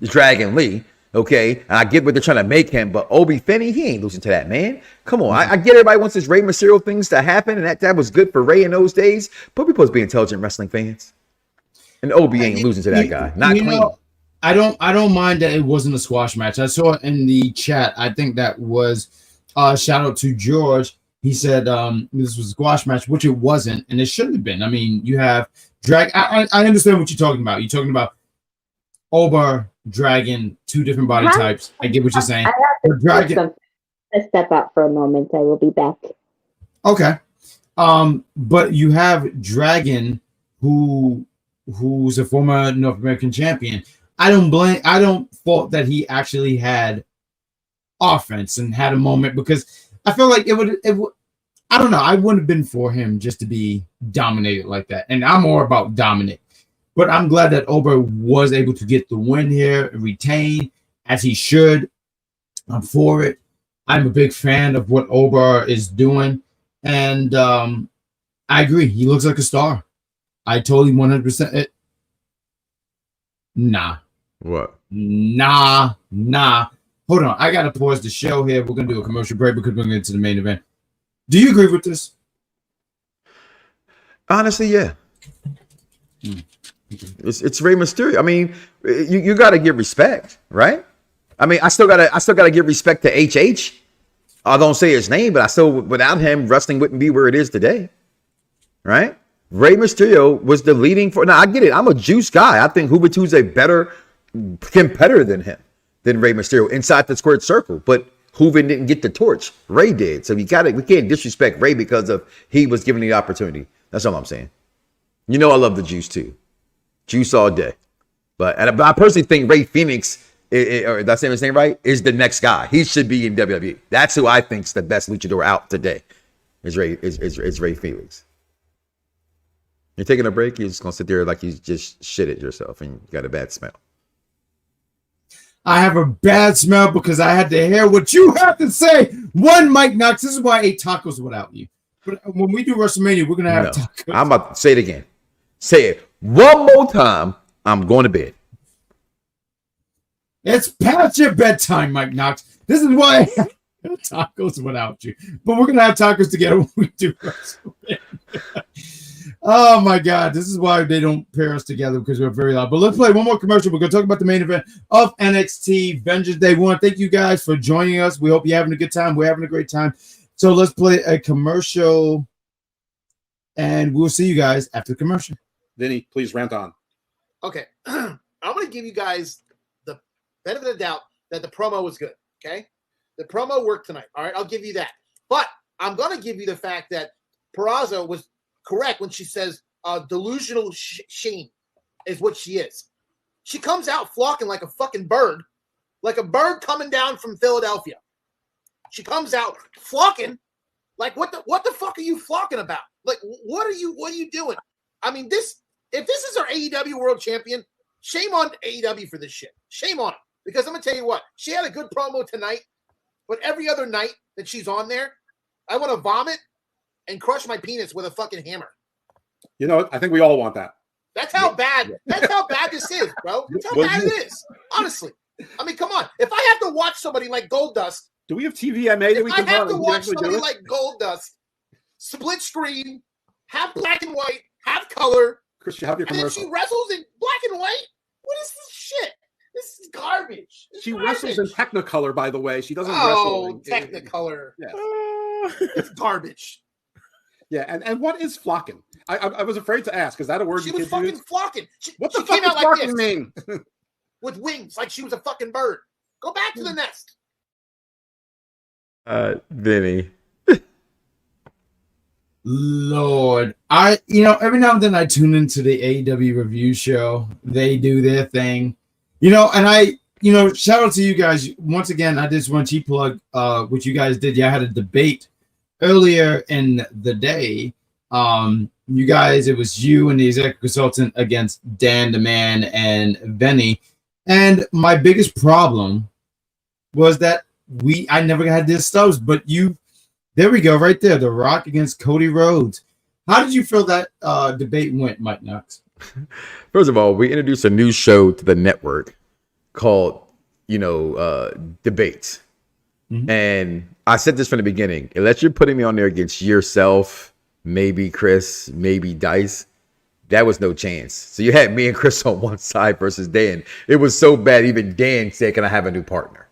Dragon Lee. Okay, and I get what they're trying to make him, but Obi Femi, he ain't losing to that, man. Come on, I get everybody wants this Rey Mysterio things to happen, and that was good for Rey in those days, but we're supposed to be intelligent wrestling fans. And Obi ain't losing to that guy. Not clean. I don't mind that it wasn't a squash match. I saw it in the chat. I think that was shout out to George. He said this was a squash match, which it wasn't, and it shouldn't have been. I mean, you have I understand what you're talking about. You're talking about Oba, Dragon, two different body types. I get what you're saying. Dragon, step out for a moment. I will be back. Okay. But you have Dragon, who's a former North American champion. I don't fault that he actually had offense and had a moment, because I feel like it would I don't know. I wouldn't have been for him just to be dominated like that. And I'm more about Dominic. But I'm glad that Ober was able to get the win here and retain as he should. I'm for it. I'm a big fan of what Ober is doing. And I agree. He looks like a star. I totally 100% it. Nah. What? Nah. Hold on. I got to pause the show here. We're going to do a commercial break because we're going to get to the main event. Do you agree with this? Honestly, yeah. It's Rey Mysterio. I mean, you got to give respect, right? I mean, I still gotta give respect to HH. I don't say his name, but I still, without him, wrestling wouldn't be where it is today, right? Rey Mysterio was the leading for. Now I get it. I'm a Juice guy. I think Juventude's a better competitor than Rey Mysterio inside the squared circle, but Hooven didn't get the torch. Rey did. So we can't disrespect Rey because of he was given the opportunity. That's all I'm saying. You know I love the Juice too. Juice all day. But I personally think Rey Fenix, or that's his name right, is the next guy. He should be in WWE. That's who I think's the best luchador out today. Is Rey Fenix. You're taking a break, you're just gonna sit there like you just shit at yourself and you got a bad smell. I have a bad smell because I had to hear what you have to say. One, Mike Knox. This is why I ate tacos without you. But when we do WrestleMania, we're gonna have tacos. I'm about to say it again. Say it one more time. I'm going to bed. It's past your bedtime, Mike Knox. This is why I have tacos without you. But we're gonna have tacos together when we do WrestleMania. Oh my God, this is why they don't pair us together because we're very loud. But let's play one more commercial. We're going to talk about the main event of NXT Vengeance Day. We want to thank you guys for joining us. We hope you're having a good time. We're having a great time. So let's play a commercial and we'll see you guys after the commercial. Vinny, please rant on. Okay. I'm going to give you guys the benefit of the doubt that the promo was good. Okay. The promo worked tonight. All right. I'll give you that. But I'm going to give you the fact that Peraza was correct when she says delusional shame is what she is. She comes out flocking like a fucking bird, like a bird coming down from Philadelphia. She comes out flocking like what the fuck are you flocking about? Like what are you doing? I mean, if this is our AEW World Champion, shame on AEW for this shit. Shame on him. Because I'm gonna tell you what, she had a good promo tonight, but every other night that she's on there, I want to vomit and crush my penis with a fucking hammer. You know, I think we all want that. That's how bad. That's how bad this is, bro. That's how bad it is. Honestly, I mean, come on. If I have to watch somebody like Goldust, do we have TVMA that we can? I have to watch somebody like Goldust, split screen, have black and white, have color. Chris, you have your commercial. And then she wrestles in black and white. What is this shit? This is garbage. She wrestles in Technicolor, by the way. She doesn't wrestle. Technicolor. Yeah. It's garbage. Yeah, and what is flocking? I was afraid to ask. Is that a word she you was kids fucking use? Flocking. What the fuck does flocking mean? With wings, like she was a fucking bird. Go back to the nest. Vinny. Lord, every now and then I tune into the AEW review show. They do their thing, and shout out to you guys once again. I just want to plug what you guys did. Yeah, I had a debate earlier in the day. You guys, it was you and the executive consultant against Dan the Man and Benny. And my biggest problem was that I never had this stubs, but there we go, right there. The Rock against Cody Rhodes. How did you feel that debate went, Mike Knox? First of all, we introduced a new show to the network called, Debates. Mm-hmm. And I said this from the beginning, unless you're putting me on there against yourself, maybe Chris, maybe Dice, that was no chance. So you had me and Chris on one side versus Dan. It was so bad, even Dan said, "Can I have a new partner?"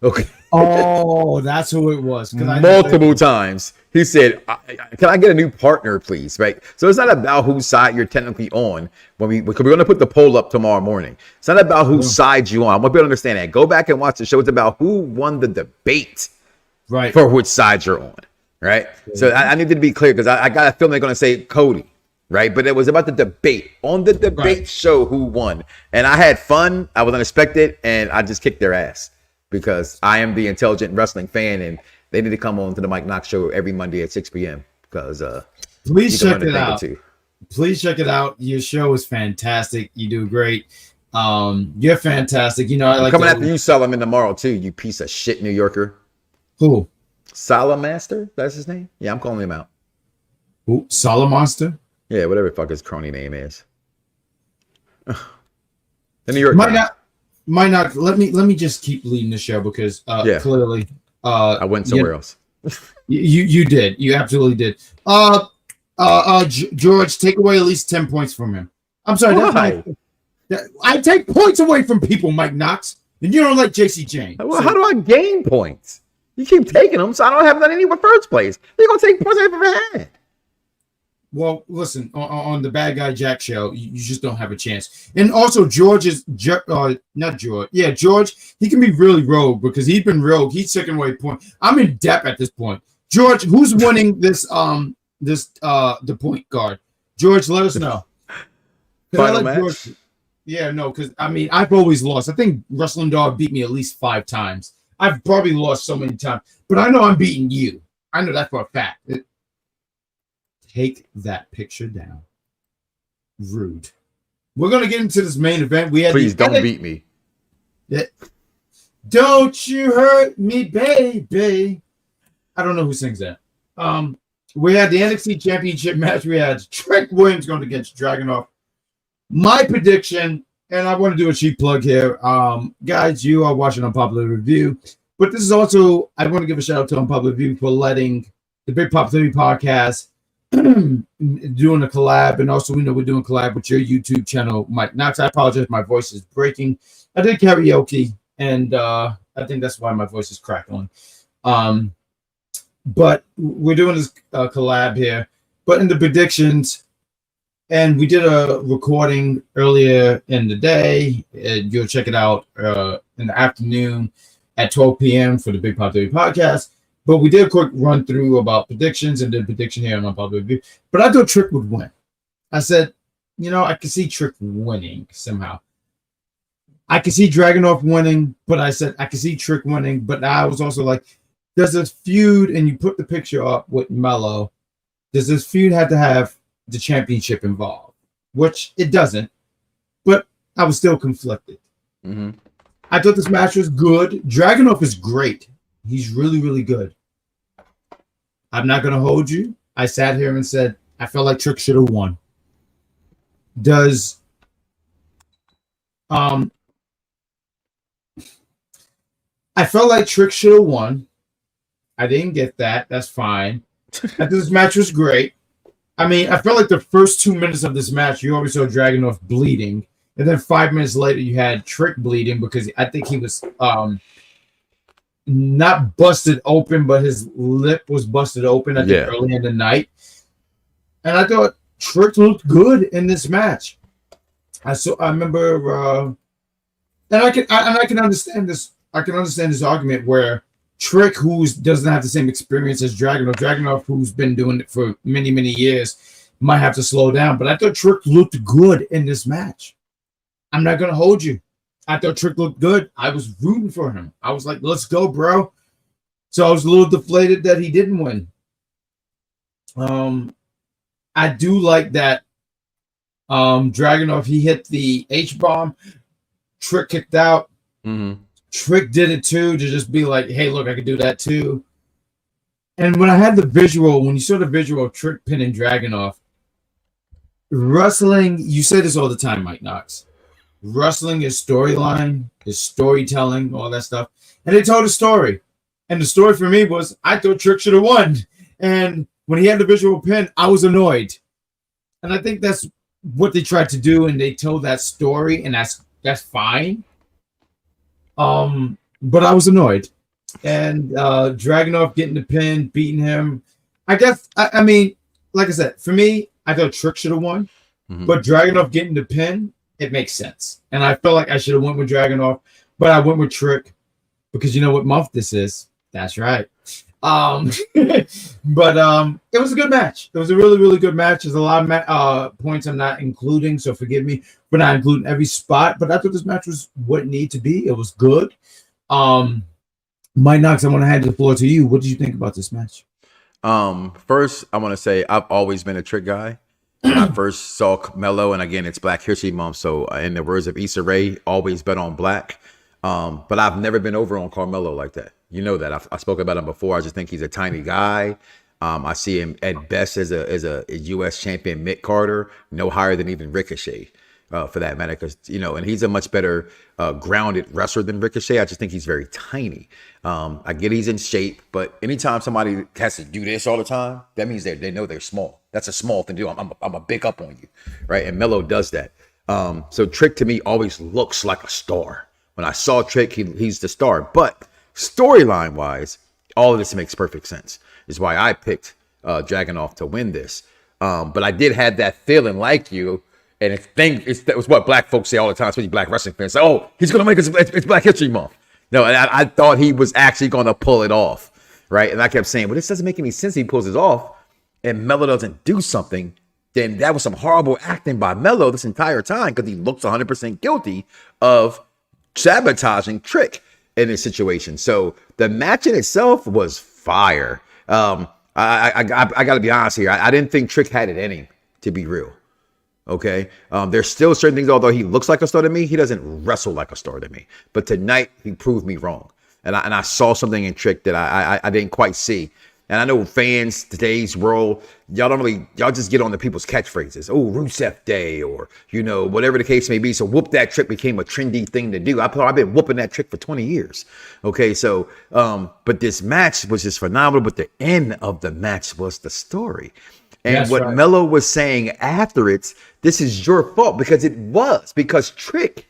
Okay. Oh, that's who it was. Multiple times. He said, "Can I get a new partner, please?" Right. So it's not about whose side you're technically on because we're going to put the poll up tomorrow morning. It's not about whose side you on. I want people to understand that. Go back and watch the show. It's about who won the debate, right? For which side you're on, right? Yeah. So I needed to be clear because I got a feeling they're going to say Cody, right? But it was about the debate on the debate show who won, and I had fun. I was unexpected, and I just kicked their ass. Because I am the intelligent wrestling fan, and they need to come on to the Mike Knox show every Monday at 6 p.m. Because please check it out. Please check it out. Your show is fantastic. You do great. You're fantastic. You know, I like coming after you, Solomon, tomorrow too. You piece of shit, New Yorker. Who? Solamaster? That's his name. Yeah, I'm calling him out. Who? Solomonster? Yeah, whatever the fuck his crony name is. The New York might not. Let me just keep leading the show because clearly I went somewhere else. You did. You absolutely did. George, take away at least 10 points from him. I'm sorry. I take points away from people, Mike Knox, and you don't like JC Jane. Well, how do I gain points? You keep taking them, so I don't have none in the first place. You're gonna take points away from my hand. Well, listen, on the Bad Guy Jack show, you just don't have a chance. And also, George is not George. Yeah, George. He can be really rogue because he's been rogue. He's taking away points. I'm in depth at this point. George, who's winning this? The point guard. George, let us know. Final match. George, yeah, no, because I mean, I've always lost. I think Wrestling Dog beat me at least 5 times. I've probably lost so many times, but I know I'm beating you. I know that for a fact. Take that picture down. Rude. We're gonna get into this main event. Please don't beat me. Don't you hurt me, baby. I don't know who sings that. We had the NXT Championship match. We had Trick Williams going against Dragunov. My prediction, and I want to do a cheap plug here. Guys, you are watching Unpopular Review, but this is also, I want to give a shout out to Unpopular Review for letting the Big Pop 30 podcast doing a collab, and also we know we're doing a collab with your YouTube channel, Mike Knox. I apologize, my voice is breaking. I did karaoke, and I think that's why my voice is crackling. But we're doing this collab here. But in the predictions, and we did a recording earlier in the day. You'll check it out in the afternoon at 12 p.m. for the Big Pop 30 podcast. But we did a quick run through about predictions and did a prediction here on my public review. But I thought Trick would win. I said, I could see Trick winning somehow. I could see Dragunov winning, but I said I could see Trick winning. But I was also like, does this feud, and you put the picture up with Mello, does this feud have to have the championship involved? Which it doesn't, but I was still conflicted. Mm-hmm. I thought this match was good. Dragunov is great. He's really, really good. I'm not going to hold you. I sat here and said, I felt like Trick should have won. I felt like Trick should have won. I didn't get that. That's fine. I thought this match was great. I mean, I felt like the first 2 minutes of this match, you always saw Dragunov bleeding. And then 5 minutes later, you had Trick bleeding because I think he was not busted open, but his lip was busted open, I think, early in the night. And I thought Trick looked good in this match. I remember, and I can understand this. I can understand this argument where Trick, who doesn't have the same experience as Dragunov, who's been doing it for many, many years, might have to slow down. But I thought Trick looked good in this match. I'm not going to hold you. I thought Trick looked good. I was rooting for him. I was like, let's go, bro. So I was a little deflated that he didn't win. I do like that Dragunov, he hit the H-bomb. Trick kicked out. Mm-hmm. Trick did it too, to just be like, hey, look, I could do that too. And when I had the visual, when you saw the visual of Trick pinning Dragunov, wrestling, you say this all the time, Mike Knox. Wrestling is storyline, is storytelling, all that stuff. And they told a story. And the story for me was, I thought Trick should have won. And when he had the visual pin, I was annoyed. And I think that's what they tried to do, and they told that story, and that's fine. But I was annoyed. And Dragunov getting the pin, beating him. I guess, I mean, like I said, for me, I thought Trick should have won. Mm-hmm. But Dragunov getting the pin, it makes sense. And I felt like I should have went with Dragunov, but I went with Trick because you know what month this is. That's right. But it was a good match. It was a really, really good match. There's a lot of points I'm not including, so forgive me for not including every spot. But I thought this match was what it needed to be. It was good. Mike Knox, I want to hand the floor to you. What did you think about this match? First, I want to say I've always been a Trick guy. when I first saw Melo, and again, it's Black History Month, so in the words of Issa Rae, always bet on black. But I've never been over on Carmelo like that. You know that. I spoke about him before. I just think he's a tiny guy. I see him at best as a U.S. champion Mick Carter, no higher than even Ricochet, for that matter. Because and he's a much better grounded wrestler than Ricochet. I just think he's very tiny. I get he's in shape, but anytime somebody has to do this all the time, that means they know they're small. That's a small thing to do. I'm a big up on you, right? And Melo does that. So Trick to me always looks like a star. When I saw Trick, he's the star. But storyline wise, all of this makes perfect sense. Is why I picked Dragunov to win this. But I did have that feeling like you. And that was what black folks say all the time, especially black wrestling fans. Say, oh, he's going to make it's Black History Month. No, and I thought he was actually going to pull it off, right? And I kept saying, well, this doesn't make any sense. He pulls it off and Melo doesn't do something. Then that was some horrible acting by Melo this entire time because he looks 100% guilty of sabotaging Trick in this situation. So the match in itself was fire. I got to be honest here. I didn't think Trick had it in him, to be real. Okay. There's still certain things, although he looks like a star to me, he doesn't wrestle like a star to me. But tonight he proved me wrong. And I saw something in Trick that I didn't quite see. And I know fans, today's world, y'all just get on the people's catchphrases. Oh, Rusev Day, or, whatever the case may be. So whoop that trick became a trendy thing to do. I've been whooping that trick for 20 years. Okay, so, but this match was just phenomenal. But the end of the match was the story. And that's what right. Melo was saying after it, this is your fault, because it was. Because Trick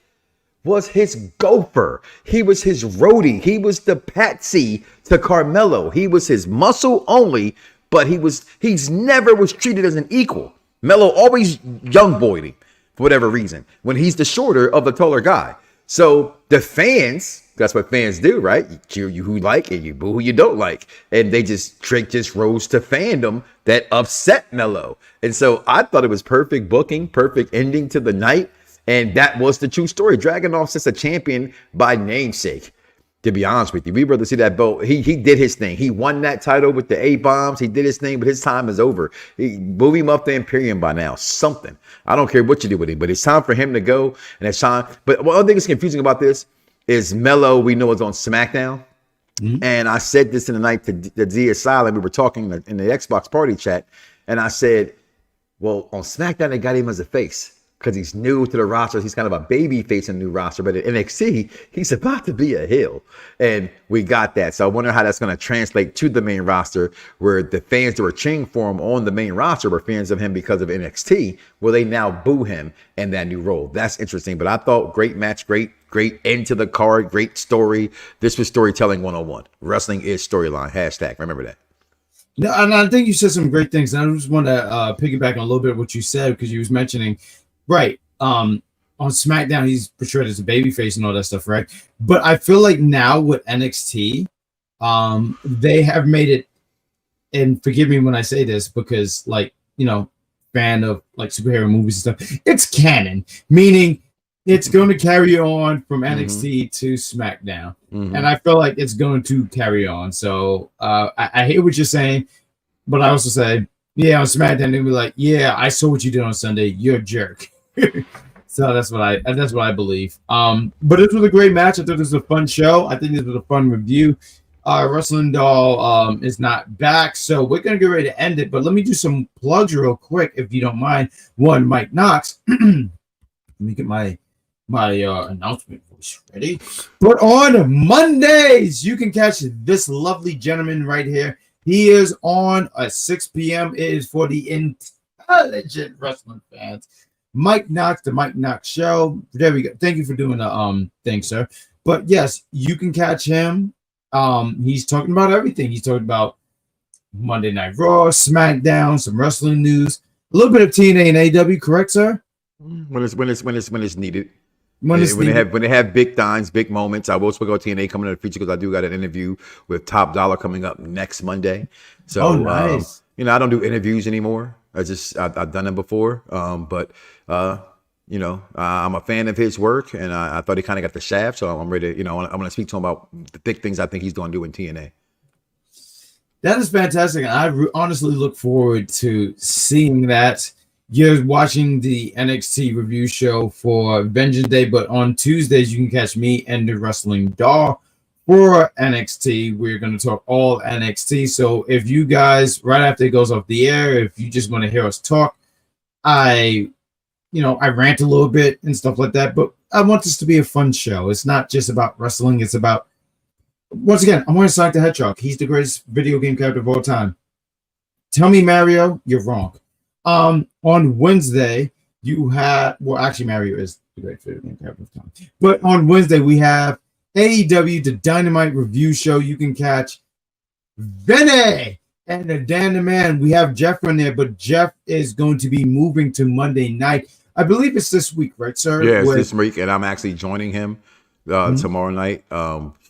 was his gopher. He was his roadie. He was the patsy to Carmelo. He was his muscle only, but he's never was treated as an equal. Melo always young boyed him for whatever reason when he's the shorter of the taller guy. So the fans, that's what fans do, right? You cheer you who you like and you boo who you don't like. And Trick just rose to fandom that upset Melo. And so I thought it was perfect booking, perfect ending to the night. And that was the true story. Dragunov's just a champion by namesake, to be honest with you. We'd rather see that belt. He did his thing. He won that title with the A-bombs. He did his thing, but his time is over. Move him up the Imperium by now. Something. I don't care what you do with him, but it's time for him to go. And it's time. But one thing that's confusing about this is Melo, we know, is on SmackDown. Mm-hmm. And I said this in the night to Zia Silent. We were talking in the Xbox party chat. And I said, well, on SmackDown, they got him as a face, because he's new to the roster. He's kind of a baby face in the new roster. But at NXT, he's about to be a heel. And we got that. So I wonder how that's going to translate to the main roster, where the fans that were cheering for him on the main roster were fans of him because of NXT. Will they now boo him in that new role? That's interesting. But I thought great match, great end to the card, great story. This was storytelling 101. Wrestling is storyline. # Remember that. No, and I think you said some great things. And I just want to piggyback on a little bit of what you said, because you was mentioning, right. On SmackDown, he's portrayed as a babyface and all that stuff, right? But I feel like now with NXT, they have made it, and forgive me when I say this, because fan of like superhero movies and stuff, it's canon, meaning it's going to carry on from NXT to SmackDown. Mm-hmm. And I feel like it's going to carry on. So I hear what you're saying, but I also say, yeah, on SmackDown, they'll be like, yeah, I saw what you did on Sunday. You're a jerk. So that's what I believe. But this was a great match. I thought this was a fun show. I think this was a fun review. Wrestling Doll is not back, so we're gonna get ready to end it. But let me do some plugs real quick, if you don't mind. One, Mike Knox. Let me get my announcement voice ready. But on Mondays, you can catch this lovely gentleman right here. He is on at 6 p.m. It is for the intelligent wrestling fans. Mike Knox, the Mike Knox Show. There we go. Thank you for doing the thing, sir. But yes, you can catch him. He's talking about everything. He's talking about Monday Night Raw, SmackDown, some wrestling news, a little bit of TNA and AW. Correct, sir? When it's needed. When they have big times, big moments. I will speak about TNA coming in the future, because I do got an interview with Top Dollar coming up next Monday. So, nice. I don't do interviews anymore. I've done them before. But I'm a fan of his work, and I thought he kind of got the shaft. So I'm ready to, I'm going to speak to him about the big things I think he's going to do in TNA. That is fantastic. And I honestly look forward to seeing that. you're watching the NXT review show for Vengeance Day, but on Tuesdays you can catch me and the Wrestling Doll for NXT. We're going to talk all NXT. So if you guys, right after it goes off the air, if you just want to hear us talk, I rant a little bit and stuff like that, but I want this to be a fun show. It's not just about wrestling. It's about, once again, I'm wearing Sonic the Hedgehog. He's the greatest video game character of all time. Tell me, Mario, you're wrong. On Wednesday, you have, well, actually, Mario is the greatest video game character of all time. But on Wednesday, we have AEW, the Dynamite review show. You can catch Femi and the Dan the Man. We have Jeff on there, but Jeff is going to be moving to Monday night. I believe it's this week, right, sir? Yeah, it's this week, and I'm actually joining him tomorrow night.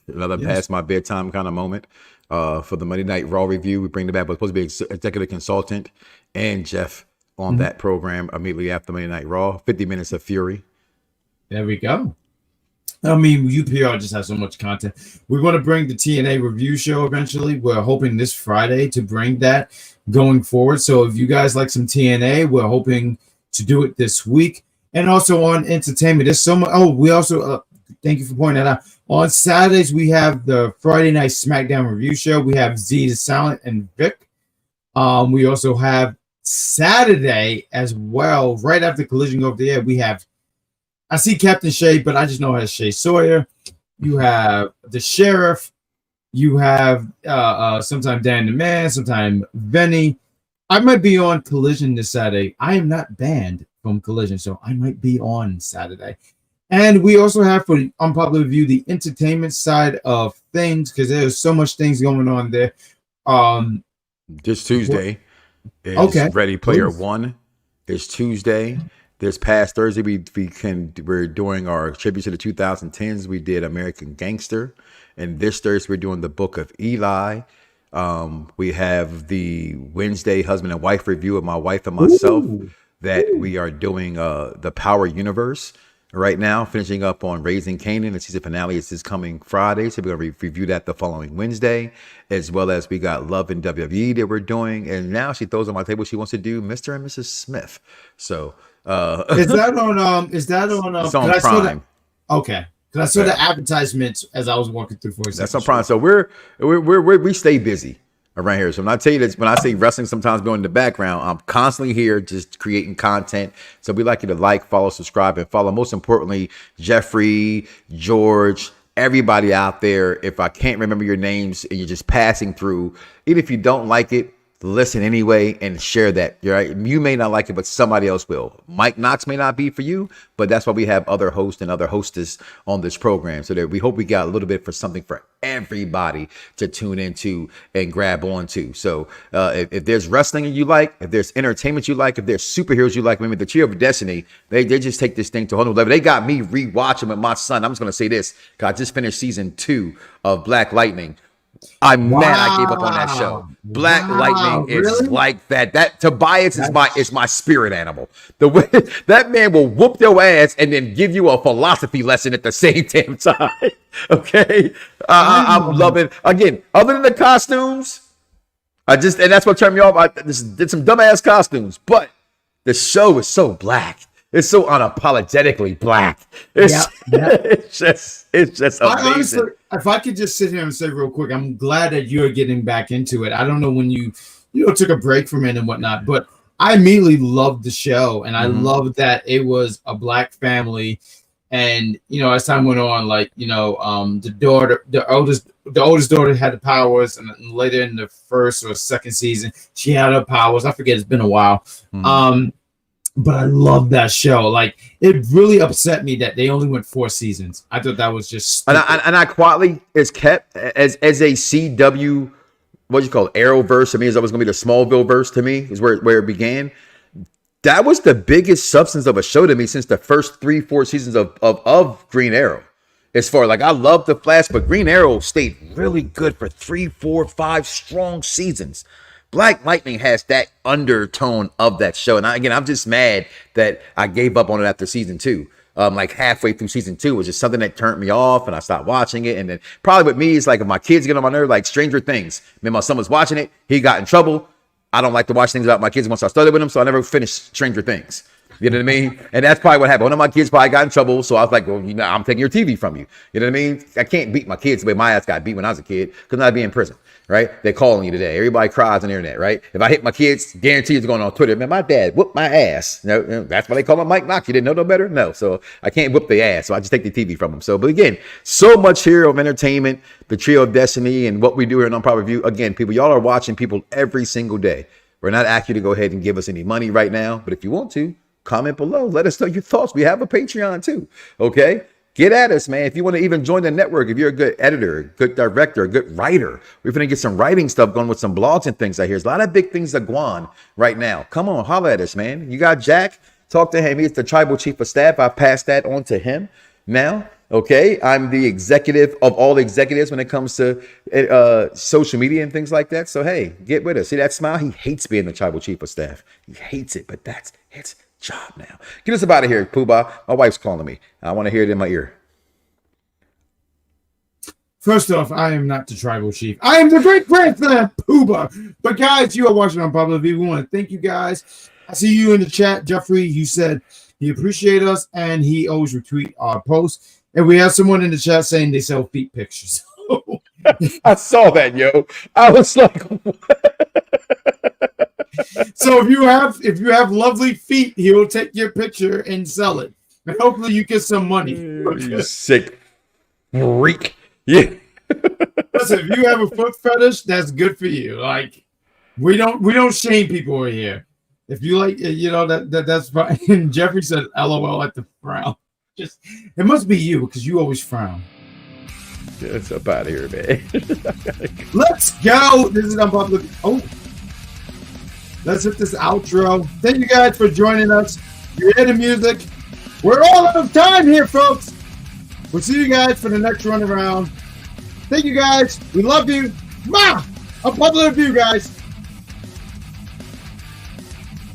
Another past my bedtime kind of moment for the Monday Night Raw review. We bring the back, but supposed to be executive consultant and Jeff on that program immediately after Monday Night Raw. 50 minutes of fury. There we go. I mean, UPR just has so much content. We want to bring the TNA review show eventually. We're hoping this Friday to bring that going forward. So if you guys like some TNA, we're hoping to do it this week. And also on entertainment, there's so much. Oh, we also thank you for pointing that out. On Saturdays, we have the Friday Night SmackDown review show. We have Z the Silent and Vic. We also have Saturday as well. Right after Collision over the air, we have, I see Captain Shay, but I just know her as Shay Sawyer. You have the Sheriff. You have sometime Dan the Man, sometime Venny. I might be on Collision this Saturday. I am not banned from Collision, so I might be on Saturday. And we also have, for the Unpopular Review, the entertainment side of things, because there's so much things going on there. This Tuesday is Ready Player One. It's Tuesday. This past Thursday, we're doing our tribute to the 2010s. We did American Gangster. And this Thursday, we're doing the Book of Eli. We have the Wednesday husband and wife review of my wife and myself that we are doing the Power Universe right now, finishing up on Raising Kanan. The season finale is this coming Friday, so we're going to review that the following Wednesday, as well as we got Love in WWE that we're doing, and now she throws on my table she wants to do Mr. and Mrs. Smith. So is that on it's on Prime. Okay. Because I saw the advertisements as I was walking through for a second. That's on Prime. So we stay busy around here. So when I tell you this, when I say wrestling sometimes going in the background, I'm constantly here just creating content. So we'd like you to like, follow, subscribe, and follow. Most importantly, Jeffrey, George, everybody out there. If I can't remember your names and you're just passing through, even if you don't like it, listen anyway and share that. Right? You may not like it, but somebody else will. Mike Knox may not be for you, but that's why we have other hosts and other hostess on this program, so that we hope we got a little bit for something for everybody to tune into and grab onto. So if there's wrestling you like, if there's entertainment you like, if there's superheroes you like, maybe the Trio of Destiny, they just take this thing to a whole new level. They got me rewatching with my son. I'm just gonna say this, because I just finished season 2 of Black Lightning. I'm mad I gave up on that show. Black Lightning is like that. That Tobias is my spirit animal. The way that man will whoop your ass and then give you a philosophy lesson at the same damn time. Okay, I'm loving. Again, other than the costumes, and that's what turned me off. I just did some dumbass costumes, but the show is so black. It's so unapologetically black. It's just amazing. Honestly, if I could just sit here and say real quick, I'm glad that you're getting back into it. I don't know when you took a break from it and whatnot, but I immediately loved the show, and I loved that it was a black family. And as time went on, the oldest daughter had the powers, and later in the first or second season, she had her powers. I forget, it's been a while. But I love that show. Like, it really upset me that they only went 4 seasons. I thought that was just stupid. And I quietly is kept as a CW, what you call it, Arrowverse. I mean, that was going to be the Smallville verse to me, is where it began. That was the biggest substance of a show to me since the first 3-4 seasons of Green Arrow. As far like, I love the Flash, but Green Arrow stayed really good for 3, 4, 5 strong seasons. Black Lightning has that undertone of that show. And I'm just mad that I gave up on it after season 2. Like halfway through season 2 was just something that turned me off, and I stopped watching it. And then probably with me, it's like if my kids get on my nerve, like Stranger Things. I mean, my son was watching it, he got in trouble. I don't like to watch things about my kids once I started with them, so I never finished Stranger Things. You know what I mean? And that's probably what happened. One of my kids probably got in trouble, so I was like, well, I'm taking your TV from you. You know what I mean? I can't beat my kids the way my ass got beat when I was a kid because I'd be in prison, right? They're calling you today. Everybody cries on the internet, right? If I hit my kids, guarantee it's going on Twitter. Man, my dad whooped my ass. That's why they call him Mike Knox. You didn't know no better? No. So I can't whoop the ass, so I just take the TV from them. So, but again, so much here of entertainment, the Trio of Destiny, and what we do here in Non-Profit Review. Again, people, y'all are watching people every single day. We're not asking you to go ahead and give us any money right now, but if you want to, comment below. Let us know your thoughts. We have a Patreon too. Okay. Get at us, man. If you want to even join the network, if you're a good editor, good director, a good writer, we're going to get some writing stuff going with some blogs and things out here. There's a lot of big things that go on right now. Come on, holler at us, man. You got Jack. Talk to him. He's the tribal chief of staff. I passed that on to him now. Okay. I'm the executive of all executives when it comes to social media and things like that. So, hey, get with us. See that smile? He hates being the tribal chief of staff. He hates it, but that's it's job now. Get us out of here, Poobah. My wife's calling me. I want to hear it in my ear. First off, I am not the tribal chief. I am the great grandson of Poobah. But guys, you are watching on Public View. We want to thank you guys. I see you in the chat, Jeffrey. You said he appreciates us and he always retweet our posts. And we have someone in the chat saying they sell feet pictures. I saw that, yo. I was like, so if you have lovely feet, he will take your picture and sell it. And hopefully you get some money. You sick freak. Yeah. Listen, if you have a foot fetish, that's good for you. Like we don't shame people over here. If you like, that's fine. And Jeffrey said, "LOL" at the frown. Just it must be you because you always frown. Get up out of here, man. Let's go. This is Unpublic. Oh. Let's hit this outro. Thank you guys for joining us. You hear the music. We're all out of time here, folks. We'll see you guys for the next run around. Thank you guys. We love you. A public review, guys.